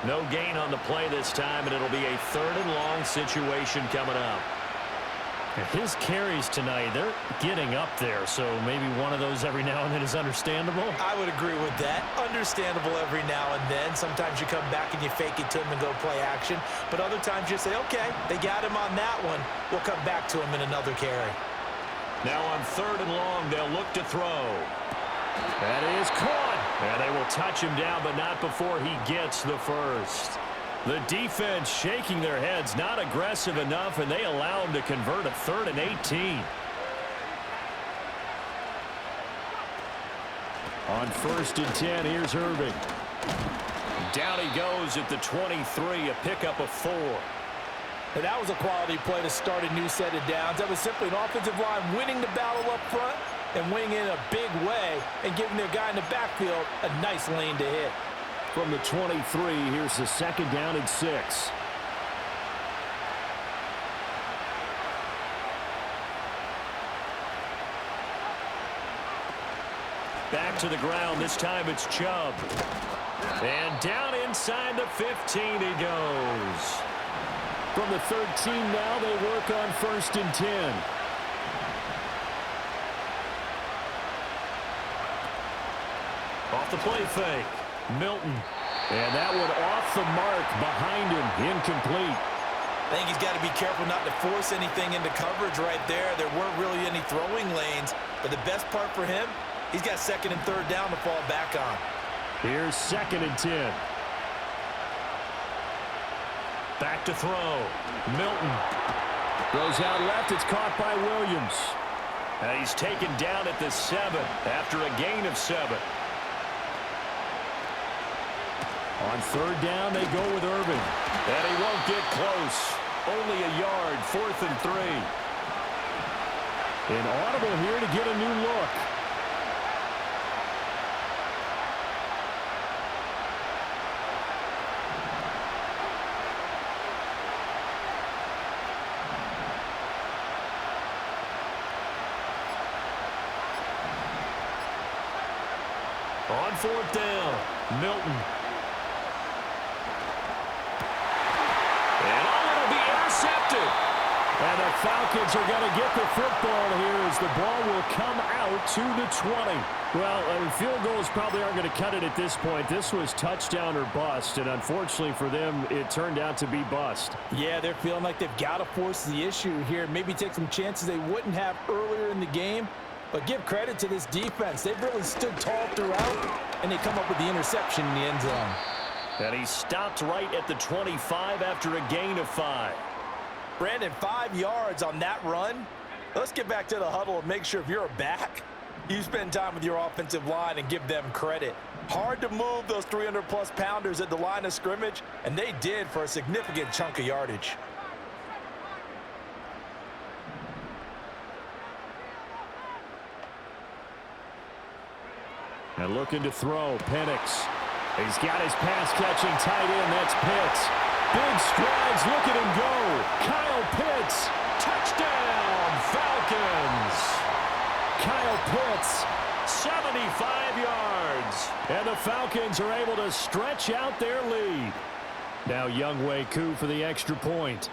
No gain on the play this time, and it'll be a 3rd and long situation coming up. His carries tonight, they're getting up there, so maybe one of those every now and then is understandable. I would agree with that. Understandable every now and then. Sometimes you come back and you fake it to him and go play action. But other times you say, okay, they got him on that one. We'll come back to him in another carry. Now on 3rd and long, they'll look to throw. That is caught. And they will touch him down, but not before he gets the 1st. The defense shaking their heads, not aggressive enough, and they allow him to convert a 3rd and 18. On 1st and 10, here's Irving. Down he goes at the 23, a pickup of 4. And that was a quality play to start a new set of downs. That was simply an offensive line winning the battle up front and winning in a big way and giving their guy in the backfield a nice lane to hit. From the 23, here's the 2nd down and 6. Back to the ground. This time it's Chubb. And down inside the 15 he goes. From the 13 now, they work on 1st and 10. Off the play fake. Milton. And that one off the mark behind him. Incomplete. I think he's got to be careful not to force anything into coverage right there. There weren't really any throwing lanes. But the best part for him, he's got 2nd and 3rd down to fall back on. Here's 2nd and 10. Back to throw. Milton. Goes out left. It's caught by Williams. And he's taken down at the 7 after a gain of 7. On 3rd down, they go with Irving. And he won't get close. Only a yard, 4th and 3. An audible here to get a new look. On fourth down, Milton. And it'll be intercepted. And the Falcons are going to get the football here as the ball will come out to the 20. Well, field goals probably aren't going to cut it at this point. This was touchdown or bust, and unfortunately for them, it turned out to be bust. Yeah, they're feeling like they've got to force the issue here. Maybe take some chances they wouldn't have earlier in the game. But give credit to this defense. They've really stood tall throughout, and they come up with the interception in the end zone. And he stopped right at the 25 after a gain of 5. Brandon, 5 yards on that run. Let's get back to the huddle and make sure if you're a back, you spend time with your offensive line and give them credit. Hard to move those 300-plus pounders at the line of scrimmage, and they did for a significant chunk of yardage. And looking to throw, Penix. He's got his pass-catching tight end. That's Pitts. Big strides. Look at him go. Kyle Pitts. Touchdown, Falcons. Kyle Pitts. 75 yards. And the Falcons are able to stretch out their lead. Now Younghoe Koo for the extra point.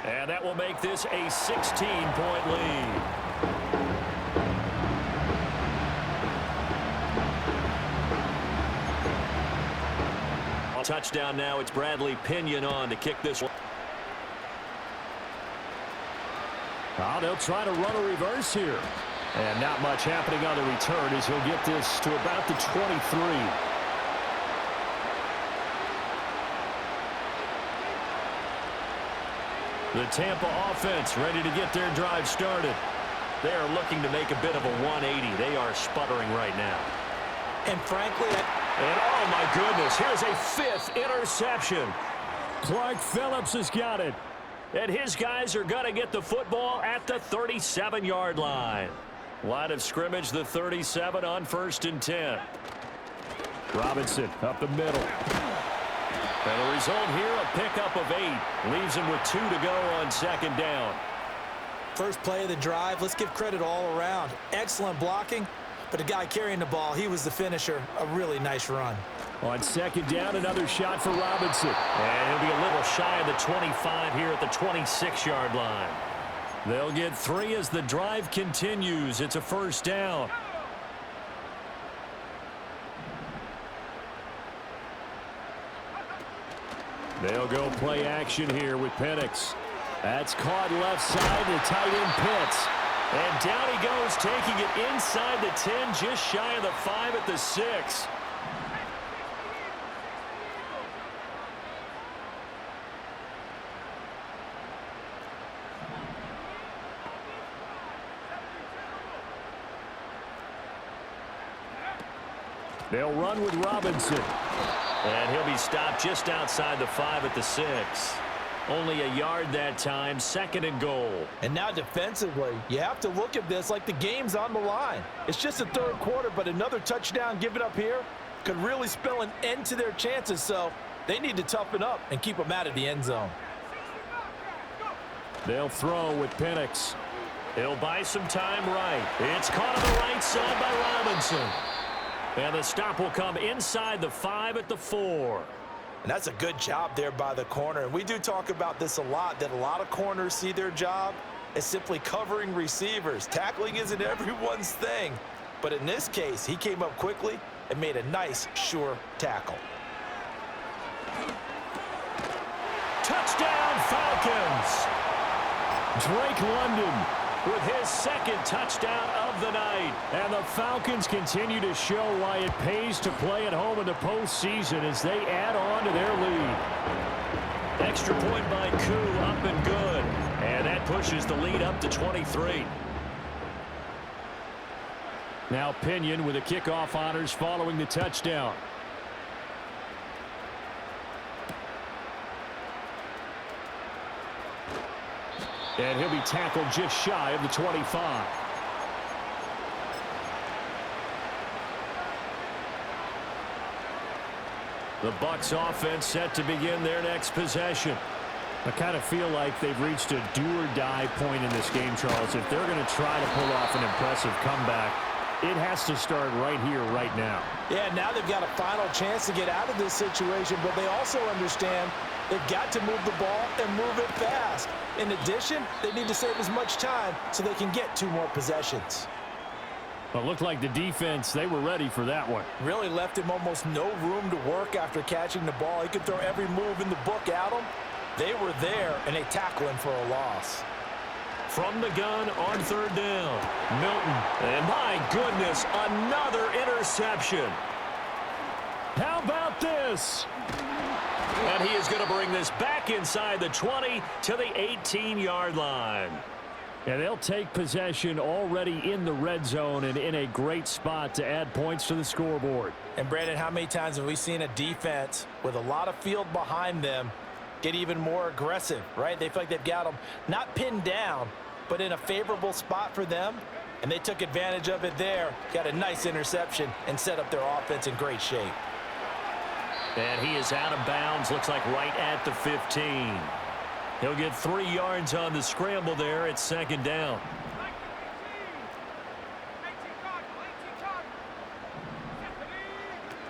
And that will make this a 16-point lead. Touchdown now. It's Bradley Pinion on to kick this one. They'll try to run a reverse here. And not much happening on the return as he'll get this to about the 23. The Tampa offense ready to get their drive started. They are looking to make a bit of a 180. They are sputtering right now. And frankly, and oh my goodness, here's a 5th interception. Clark Phillips has got it. And his guys are going to get the football at the 37-yard line. Line of scrimmage, the 37 on 1st and 10. Robinson up the middle. And the result here, a pickup of 8. Leaves him with 2 to go on 2nd down. First play of the drive, let's give credit all around. Excellent blocking, but the guy carrying the ball, he was the finisher. A really nice run. On 2nd down, another shot for Robinson. And he'll be a little shy of the 25 here at the 26-yard line. They'll get 3 as the drive continues. It's a 1st down. They'll go play action here with Penix. That's caught left side to tight end Pitts. And down he goes, taking it inside the 10, just shy of the 5 at the 6. They'll run with Robinson. And he'll be stopped just outside the 5 at the 6. Only a yard that time, 2nd and goal. And now defensively, you have to look at this like the game's on the line. It's just the 3rd quarter, but another touchdown given up here could really spell an end to their chances. So they need to toughen up and keep them out of the end zone. They'll throw with Penix. He'll buy some time right. It's caught on the right side by Robinson. And the stop will come inside the 5 at the 4. And that's a good job there by the corner. And we do talk about this a lot, that a lot of corners see their job as simply covering receivers. Tackling isn't everyone's thing. But in this case, he came up quickly and made a nice, sure tackle. Touchdown, Falcons! Drake London with his 2nd touchdown of the night. And the Falcons continue to show why it pays to play at home in the postseason as they add on to their lead. Extra point by Koo, up and good. And that pushes the lead up to 23. Now Pinion with the kickoff honors following the touchdown. And he'll be tackled just shy of the 25. The Bucs offense set to begin their next possession. I kind of feel like they've reached a do-or-die point in this game, Charles. If they're going to try to pull off an impressive comeback, it has to start right here, right now. Yeah, now they've got a final chance to get out of this situation, but they also understand they've got to move the ball and move it fast. In addition, they need to save as much time so they can get 2 more possessions. Well, it looked like the defense, they were ready for that one. Really left him almost no room to work after catching the ball. He could throw every move in the book at him. They were there, and they tackle him for a loss. From the gun on 3rd down, Milton. And my goodness, another interception. How about this? And he is going to bring this back inside the 20 to the 18-yard line. And they'll take possession already in the red zone and in a great spot to add points to the scoreboard. And, Brandon, how many times have we seen a defense with a lot of field behind them get even more aggressive, right? They feel like they've got them not pinned down, but in a favorable spot for them, and they took advantage of it there. Got a nice interception and set up their offense in great shape. And he is out of bounds, looks like right at the 15. He'll get 3 yards on the scramble there at 2nd down.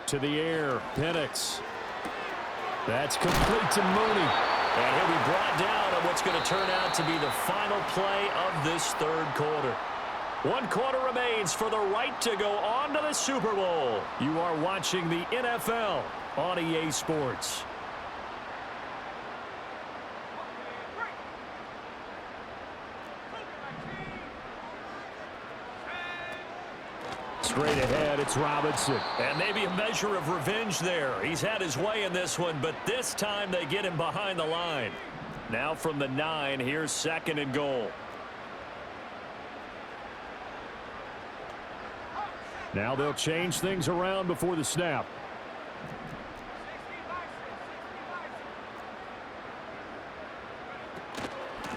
To the air, Penix. That's complete to Mooney. And he'll be brought down on what's going to turn out to be the final play of this 3rd quarter. 1 quarter remains for the right to go on to the Super Bowl. You are watching the NFL on EA Sports. Straight ahead, it's Robinson. And maybe a measure of revenge there. He's had his way in this one, but this time they get him behind the line. Now from the 9, here's 2nd and goal. Now they'll change things around before the snap.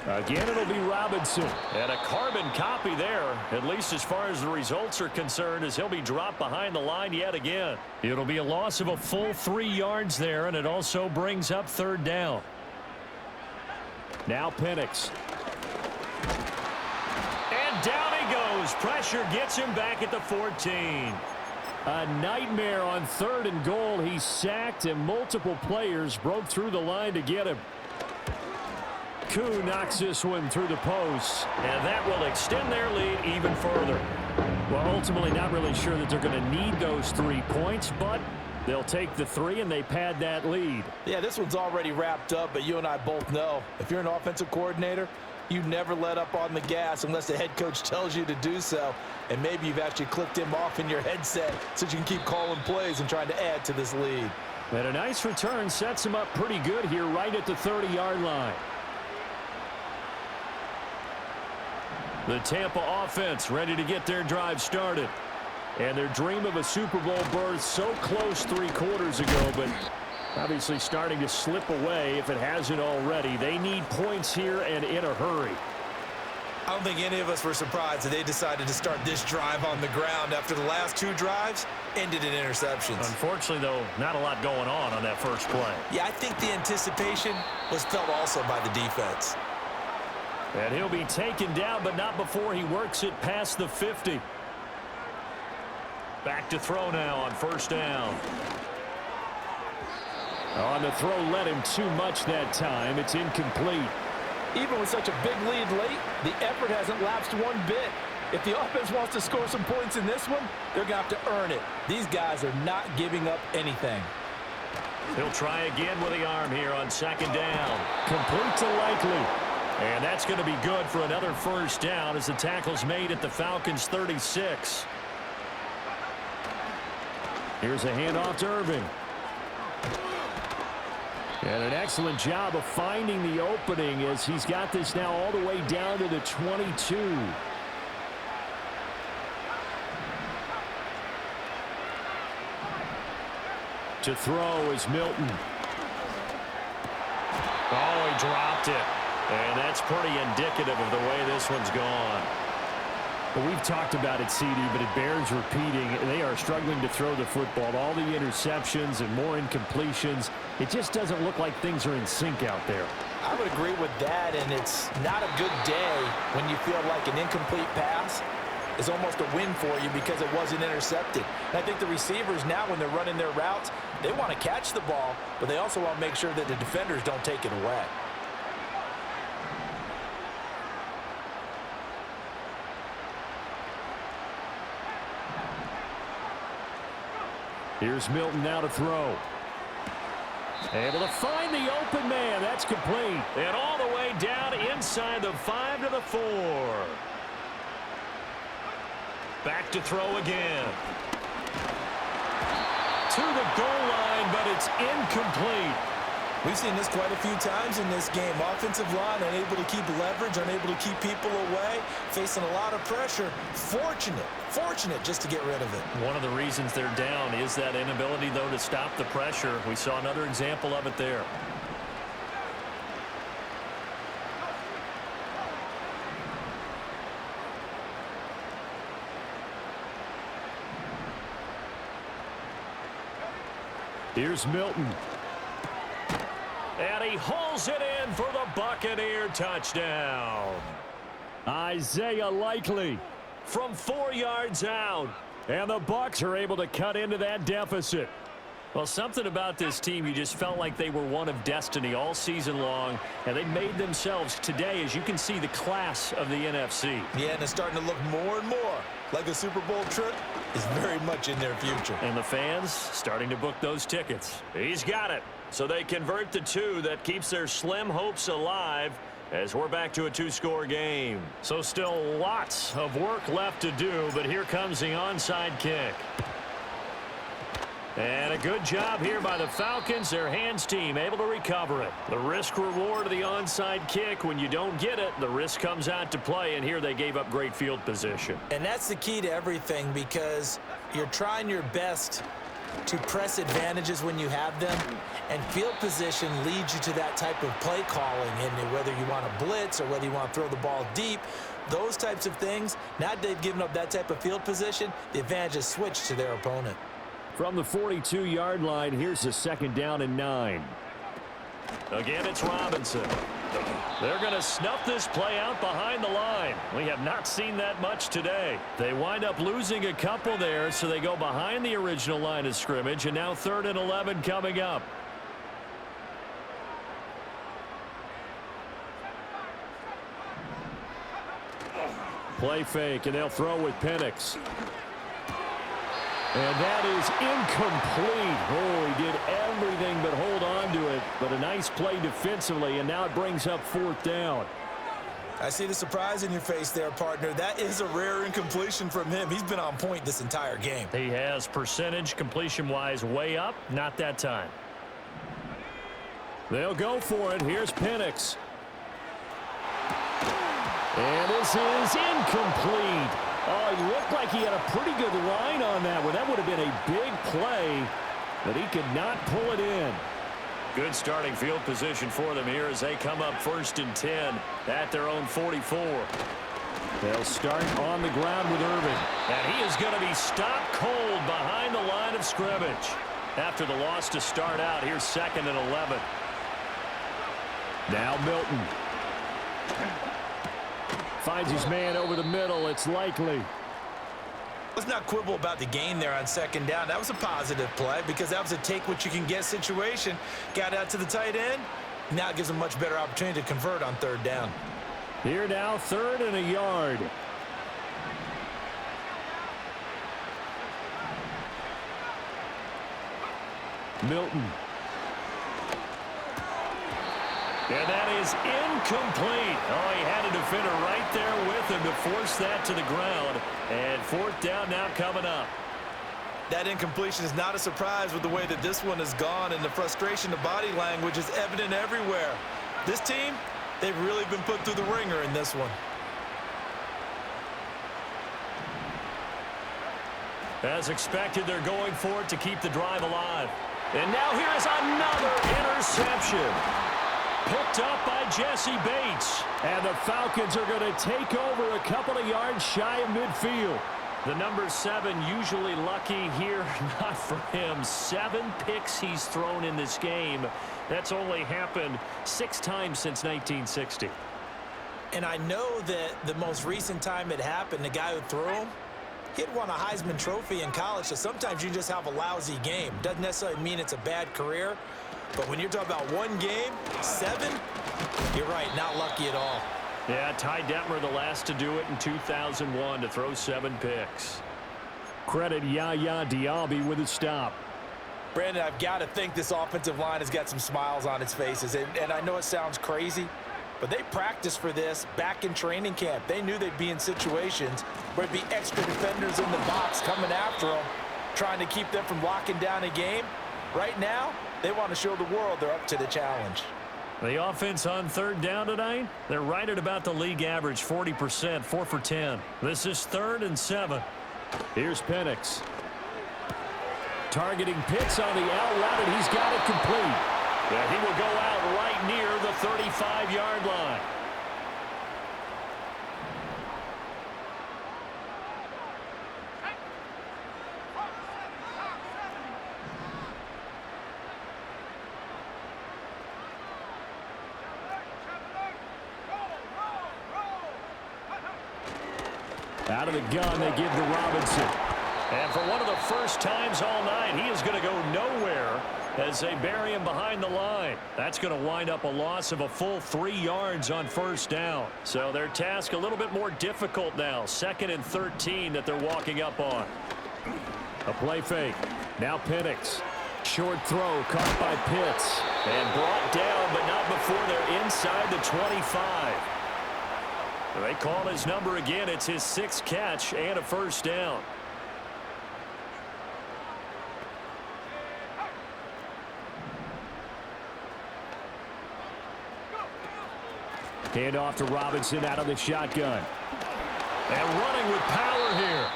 Again, it'll be Robinson. And a carbon copy there, at least as far as the results are concerned, as he'll be dropped behind the line yet again. It'll be a loss of a full 3 yards there, and it also brings up 3rd down. Now Penix. And down he goes. Pressure gets him back at the 14. A nightmare on 3rd and goal. He's sacked, and multiple players broke through the line to get him. Koo knocks this one through the post. And that will extend their lead even further. Well, ultimately not really sure that they're going to need those 3 points, but they'll take the 3 and they pad that lead. Yeah, this one's already wrapped up, but you and I both know if you're an offensive coordinator, you never let up on the gas unless the head coach tells you to do so. And maybe you've actually clicked him off in your headset so you can keep calling plays and trying to add to this lead. And a nice return sets him up pretty good here right at the 30-yard line. The Tampa offense ready to get their drive started. And their dream of a Super Bowl berth so close 3 quarters ago, but obviously starting to slip away if it hasn't already. They need points here and in a hurry. I don't think any of us were surprised that they decided to start this drive on the ground after the last 2 drives ended in interceptions. Unfortunately, though, not a lot going on that first play. Yeah, I think the anticipation was felt also by the defense. And he'll be taken down, but not before he works it past the 50. Back to throw now on 1st down. On the throw led him too much that time. It's incomplete. Even with such a big lead late, the effort hasn't lapsed one bit. If the offense wants to score some points in this one, they're going to have to earn it. These guys are not giving up anything. He'll try again with the arm here on 2nd down. Complete to Likely. And that's going to be good for another 1st down as the tackle's made at the Falcons' 36. Here's a handoff to Irving. And an excellent job of finding the opening as he's got this now all the way down to the 22. To throw is Milton. Oh, he dropped it. And that's pretty indicative of the way this one's gone. Well, we've talked about it, CD, but it bears repeating. They are struggling to throw the football. All the interceptions and more incompletions. It just doesn't look like things are in sync out there. I would agree with that, and it's not a good day when you feel like an incomplete pass is almost a win for you because it wasn't intercepted. And I think the receivers now, when they're running their routes, they want to catch the ball, but they also want to make sure that the defenders don't take it away. Here's Milton now to throw. Able to find the open man. That's complete. And all the way down inside the 5 to the 4. Back to throw again. To the goal line, but it's incomplete. We've seen this quite a few times in this game. Offensive line unable to keep leverage, unable to keep people away, facing a lot of pressure. Fortunate just to get rid of it. One of the reasons they're down is that inability, though, to stop the pressure. We saw another example of it there. Here's Milton. And he hauls it in for the Buccaneer touchdown. Isaiah Likely from 4 yards out. And the Bucs are able to cut into that deficit. Well, something about this team, you just felt like they were one of destiny all season long, and they made themselves today, as you can see, the class of the NFC. Yeah, and it's starting to look more and more like a Super Bowl trip is very much in their future. And the fans starting to book those tickets. He's got it. So they convert the 2. That keeps their slim hopes alive as we're back to a 2-score game. So still lots of work left to do, but here comes the onside kick. And a good job here by the Falcons. Their hands team able to recover it. The risk reward of the onside kick. When you don't get it, the risk comes out to play, and here they gave up great field position. And that's the key to everything, because you're trying your best to press advantages when you have them, and field position leads you to that type of play calling. And whether you want to blitz or whether you want to throw the ball deep, those types of things, now that they've given up that type of field position, the advantage is switched to their opponent. From the 42-yard line, here's a 2nd down and 9. Again, it's Robinson. They're going to snuff this play out behind the line. We have not seen that much today. They wind up losing a couple there, so they go behind the original line of scrimmage, and now 3rd and 11 coming up. Play fake, and they'll throw with Penix. And that is incomplete. Oh, he did everything but hold on to it. But a nice play defensively, and now it brings up 4th down. I see the surprise in your face there, partner. That is a rare incompletion from him. He's been on point this entire game. He has percentage completion-wise way up. Not that time. They'll go for it. Here's Penix. And this is incomplete. Oh, it looked like he had a pretty good line on that one. That would have been a big play, but he could not pull it in. Good starting field position for them here as they come up 1st and 10 at their own 44. They'll start on the ground with Irvin. And he is going to be stopped cold behind the line of scrimmage. After the loss to start out, here's 2nd and 11. Now Milton. Finds his man over the middle. It's Likely. Let's not quibble about the gain there on 2nd down. That was a positive play because that was a take-what-you-can-get situation. Got out to the tight end. Now it gives him a much better opportunity to convert on 3rd down. Here now, 3rd and a yard. Milton. And that is incomplete. Oh, he had a defender right there with him to force that to the ground. And 4th down now coming up. That incompletion is not a surprise with the way that this one has gone, and the frustration, the body language is evident everywhere. This team, they've really been put through the ringer in this one. As expected, they're going for it to keep the drive alive. And now here is another interception. picked up by Jesse Bates. And the Falcons are going to take over a couple of yards shy of midfield. The number 7 usually lucky here, not for him. 7 picks he's thrown in this game. That's only happened 6 times since 1960. And I know that the most recent time it happened, the guy who threw him, he'd won a Heisman Trophy in college, so sometimes you just have a lousy game. Doesn't necessarily mean it's a bad career, but when you're talking about one game, 7, you're right, not lucky at all. Yeah, Ty Detmer, the last to do it in 2001, to throw 7 picks. Credit Yaya Diaby with a stop. Brandon, I've got to think this offensive line has got some smiles on its faces. And I know it sounds crazy, but they practiced for this back in training camp. They knew they'd be in situations where there'd be extra defenders in the box coming after them, trying to keep them from locking down a game. Right now, they want to show the world they're up to the challenge. The offense on 3rd down tonight, they're right at about the league average, 40%, 4 for 10. This is 3rd and 7. Here's Penix. Targeting Pitts on the out route, and he's got it complete. Yeah, he will go out right near the 35-yard line. Out of the gun, they give to Robinson. And for one of the first times all night, he is going to go nowhere as they bury him behind the line. That's going to wind up a loss of a full 3 yards on 1st down. So their task a little bit more difficult now. 2nd and 13 that they're walking up on. A play fake. Now Penix. Short throw caught by Pitts. And brought down, but not before they're inside the 25. They call his number again. It's his 6th catch and a 1st down. Hand off to Robinson out of the shotgun. And running with power here.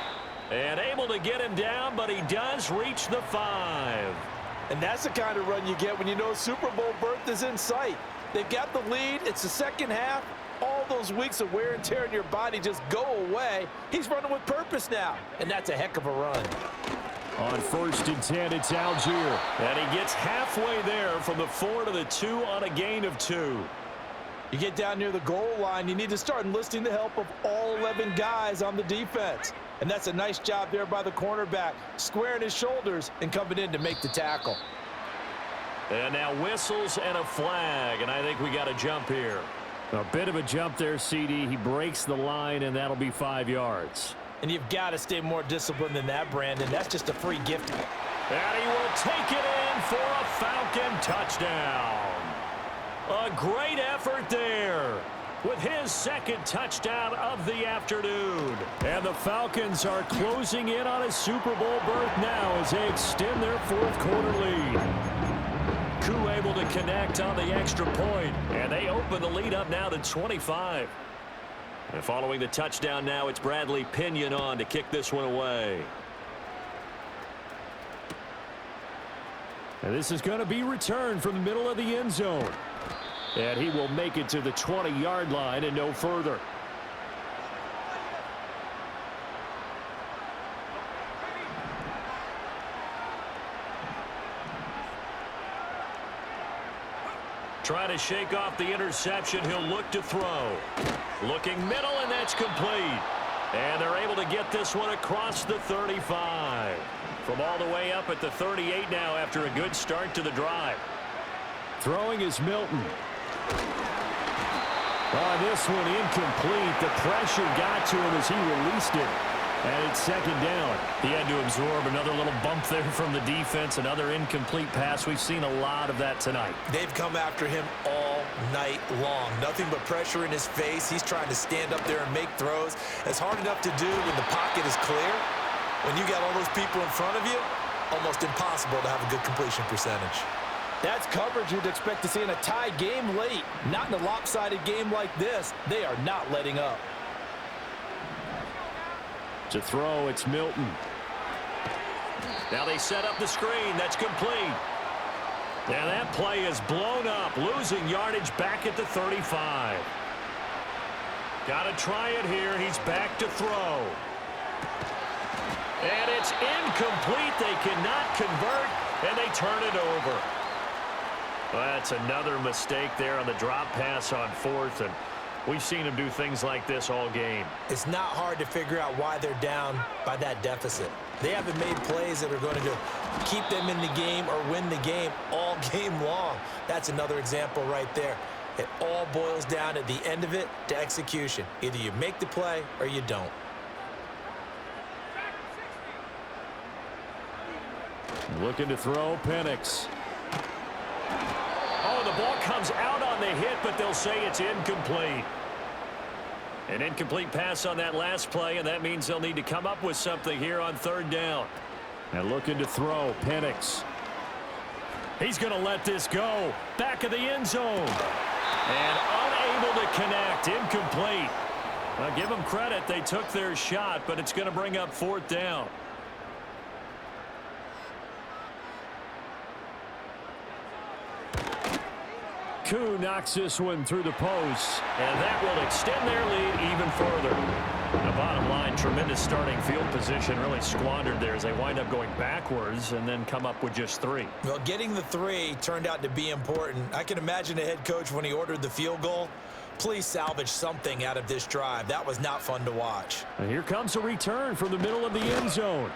And able to get him down, but he does reach the 5. And that's the kind of run you get when you know Super Bowl berth is in sight. They've got the lead. It's the 2nd half. All those weeks of wear and tear in your body just go away. He's running with purpose now, and that's a heck of a run. On 1st and 10, it's Algier. And he gets halfway there from the 4 to the 2 on a gain of 2. You get down near the goal line, you need to start enlisting the help of all 11 guys on the defense. And that's a nice job there by the cornerback, squaring his shoulders and coming in to make the tackle. And now whistles and a flag, and I think we got a jump here. A bit of a jump there, CD. He breaks the line, and that'll be 5 yards. And you've got to stay more disciplined than that, Brandon. That's just a free gift. And he will take it in for a Falcon touchdown. A great effort there with his 2nd touchdown of the afternoon. And the Falcons are closing in on a Super Bowl berth now as they extend their 4th quarter lead. Koo able to connect on the extra point, and they open the lead up now to 25. And following the touchdown now, it's Bradley Pinion on to kick this one away. And this is going to be returned from the middle of the end zone. And he will make it to the 20-yard line and no further. Trying to shake off the interception. He'll look to throw. Looking middle, and that's complete. And they're able to get this one across the 35. From all the way up at the 38 now after a good start to the drive. Throwing is Milton. Oh, this one incomplete. The pressure got to him as he released it. And it's 2nd down. He had to absorb another little bump there from the defense. Another incomplete pass. We've seen a lot of that tonight. They've come after him all night long. Nothing but pressure in his face. He's trying to stand up there and make throws. It's hard enough to do when the pocket is clear. When you got all those people in front of you, almost impossible to have a good completion percentage. That's coverage you'd expect to see in a tie game late. Not in a lopsided game like this. They are not letting up. To throw, it's Milton. Now they set up the screen. That's complete. And that play is blown up, losing yardage back at the 35. Got to try it here. He's back to throw. And it's incomplete. They cannot convert, and they turn it over. Well, that's another mistake there on the drop pass on fourth, and we've seen him do things like this all game. It's not hard to figure out why they're down by that deficit. They haven't made plays that are going to keep them in the game or win the game all game long. That's another example right there. It all boils down at the end of it to execution. Either you make the play or you don't. Looking to throw, Penix. Oh, the ball comes out on the hit, but they'll say it's incomplete. An incomplete pass on that last play, and that means they'll need to come up with something here on third down. And looking to throw, Penix. He's going to let this go. Back of the end zone. And unable to connect. Incomplete. Well, give them credit. They took their shot, but it's going to bring up fourth down. Koo knocks this one through the post. And that will extend their lead even further. The bottom line, tremendous starting field position, really squandered there as they wind up going backwards and then come up with just 3. Well, getting the 3 turned out to be important. I can imagine a head coach when he ordered the field goal. Please salvage something out of this drive. That was not fun to watch. And here comes a return from the middle of the end zone.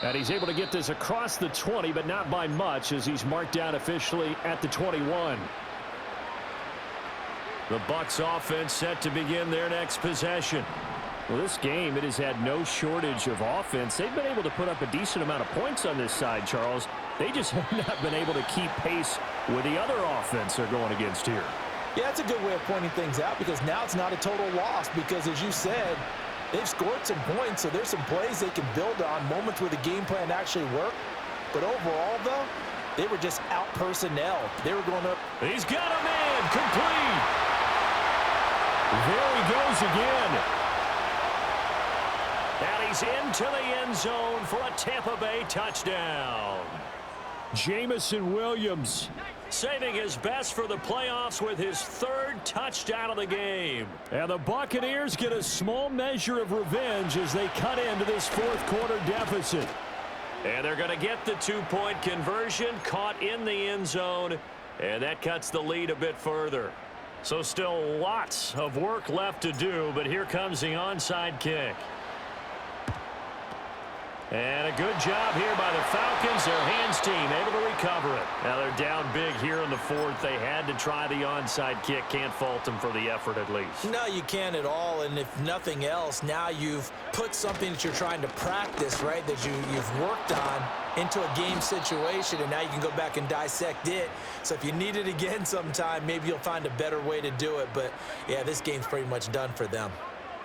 And he's able to get this across the 20, but not by much as he's marked down officially at the 21. The Bucs offense set to begin their next possession. Well, this game, it has had no shortage of offense. They've been able to put up a decent amount of points on this side, Charles. They just have not been able to keep pace with the other offense they're going against here. Yeah, that's a good way of pointing things out because now it's not a total loss because, as you said, they've scored some points, so there's some plays they can build on, moments where the game plan actually worked. But overall, though, they were just out-personnel. They were going up. He's got a man complete. There he goes again. And he's into the end zone for a Tampa Bay touchdown. Jamison Williams saving his best for the playoffs with his 3rd touchdown of the game. And the Buccaneers get a small measure of revenge as they cut into this 4th quarter deficit. And they're going to get the 2-point conversion, caught in the end zone, and that cuts the lead a bit further. So still lots of work left to do, but here comes the onside kick. And a good job here by the Falcons. Their hands team able to recover it. Now they're down big here in the 4th. They had to try the onside kick. Can't fault them for the effort at least. No, you can't at all. And if nothing else, now you've put something that you're trying to practice, right, that you've worked on into a game situation, and now you can go back and dissect it. So if you need it again sometime, maybe you'll find a better way to do it. But, yeah, this game's pretty much done for them.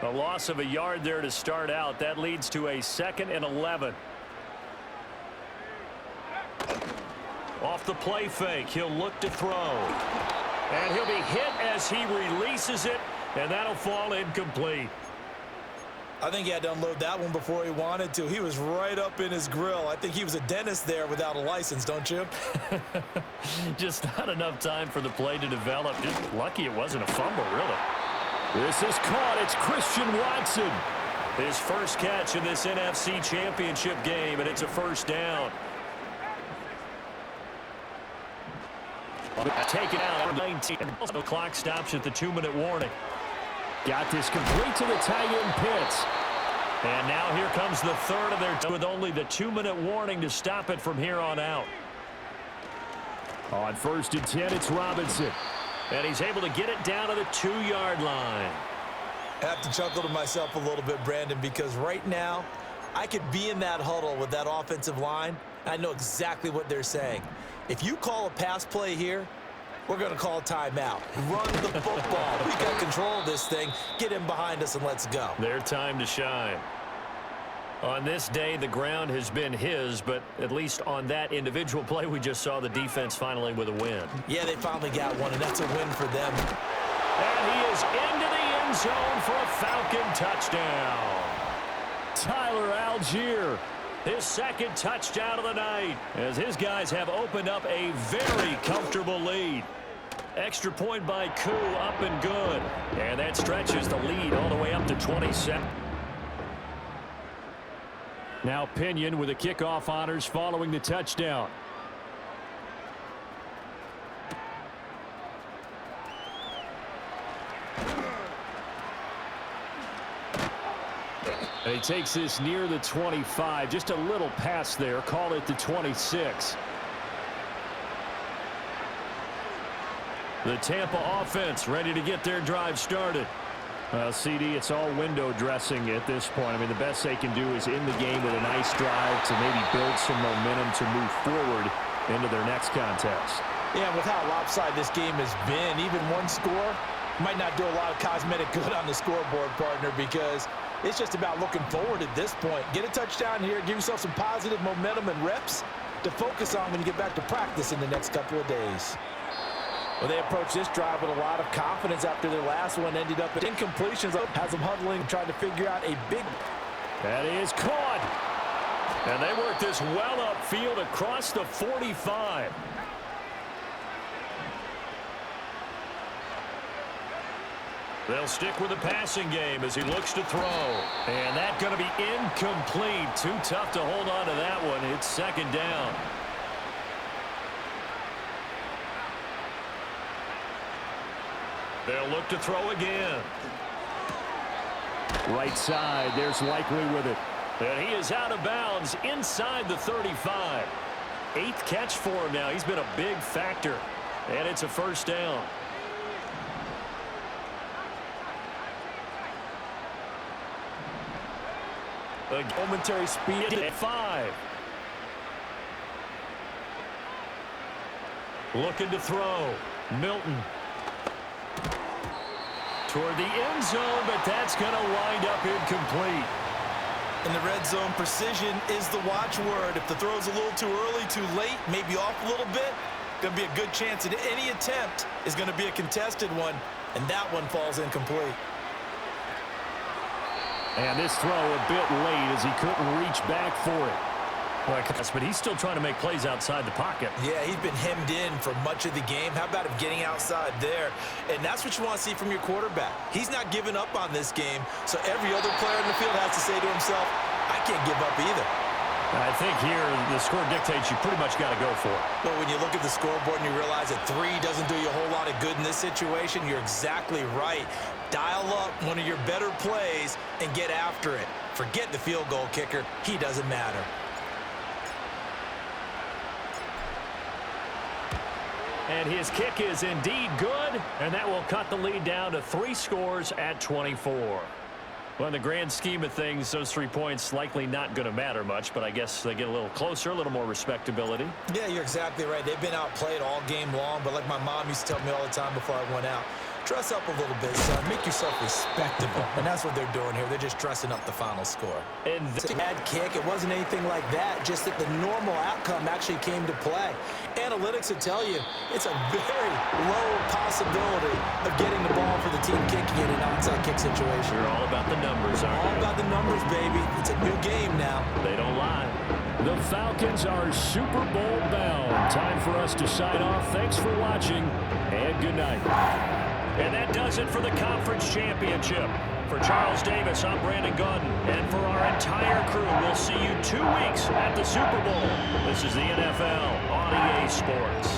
A loss of a yard there to start out. That leads to a 2nd and 11. Off the play fake, he'll look to throw. And he'll be hit as he releases it, and that'll fall incomplete. I think he had to unload that one before he wanted to. He was right up in his grill. I think he was a dentist there without a license, don't you? Just not enough time for the play to develop. Just lucky it wasn't a fumble, really. This is caught. It's Christian Watson. His first catch in this NFC Championship game, and it's a 1st down. Taken out at 19. The clock stops at the 2-minute warning. Got this complete to the tight end Pitts. And now here comes the 3rd of their with only the 2-minute warning to stop it from here on out. On 1st and 10, it's Robinson. And he's able to get it down to the 2-yard line. I have to chuckle to myself a little bit, Brandon, because right now I could be in that huddle with that offensive line, and I know exactly what they're saying. If you call a pass play here, we're going to call a timeout. Run the football. We got control of this thing. Get him behind us and let's go. Their time to shine. On this day, the ground has been his, but at least on that individual play, we just saw the defense finally with a win. Yeah, they finally got one, and that's a win for them. And he is into the end zone for a Falcon touchdown. Tyler Algier His second touchdown of the night, as his guys have opened up a very comfortable lead. Extra point by Koo, up and good. And that stretches the lead all the way up to 27. Now Pinion with the kickoff honors following the touchdown. And he takes this near the 25. Just a little pass there. Call it the 26. The Tampa offense ready to get their drive started. CD, it's all window dressing at this point. I mean, the best they can do is in the game with a nice drive to maybe build some momentum to move forward into their next contest. Yeah, with how lopsided this game has been, even one score might not do a lot of cosmetic good on the scoreboard, partner, because it's just about looking forward at this point. Get a touchdown here, give yourself some positive momentum and reps to focus on when you get back to practice in the next couple of days. Well, they approach this drive with a lot of confidence after their last one ended up at incompletions. Has them huddling, trying to figure out a big... That is caught. And they work this well upfield across the 45. They'll stick with the passing game as he looks to throw. And that's going to be incomplete. Too tough to hold on to that one. It's second down. They'll look to throw again. Right side, there's Likely with it. And he is out of bounds inside the 35. 8th catch for him now. He's been a big factor. And it's a first down. A momentary speed at 5. Looking to throw. Milton. Toward the end zone, but that's going to wind up incomplete. In the red zone, precision is the watchword. If the throw's a little too early, too late, maybe off a little bit, going to be a good chance that any attempt is going to be a contested one, and that one falls incomplete. And this throw a bit late as he couldn't reach back for it. But he's still trying to make plays outside the pocket. Yeah, he's been hemmed in for much of the game. How about him getting outside there? And that's what you want to see from your quarterback. He's not giving up on this game, so every other player in the field has to say to himself, I can't give up either. I think here the score dictates you pretty much got to go for it. But when you look at the scoreboard and you realize that 3 doesn't do you a whole lot of good in this situation, you're exactly right. Dial up one of your better plays and get after it. Forget the field goal kicker. He doesn't matter. And his kick is indeed good, and that will cut the lead down to 3 scores at 24. Well, in the grand scheme of things, those 3 points likely not going to matter much, but I guess they get a little closer, a little more respectability. Yeah, you're exactly right. They've been outplayed all game long, but like my mom used to tell me all the time before I went out, dress up a little bit, son. Make yourself respectable. And that's what they're doing here. They're just dressing up the final score. And the bad kick, it wasn't anything like that, just that the normal outcome actually came to play. Analytics will tell you it's a very low possibility of getting the ball for the team kicking in an onside kick situation. You're all about the numbers, aren't you? All about the numbers, baby. It's a new game now. They don't lie. The Falcons are Super Bowl bound. Time for us to sign off. Thanks for watching, and good night. And that does it for the conference championship. For Charles Davis, I'm Brandon Gordon. And for our entire crew, we'll see you 2 weeks at the Super Bowl. This is the NFL on EA Sports.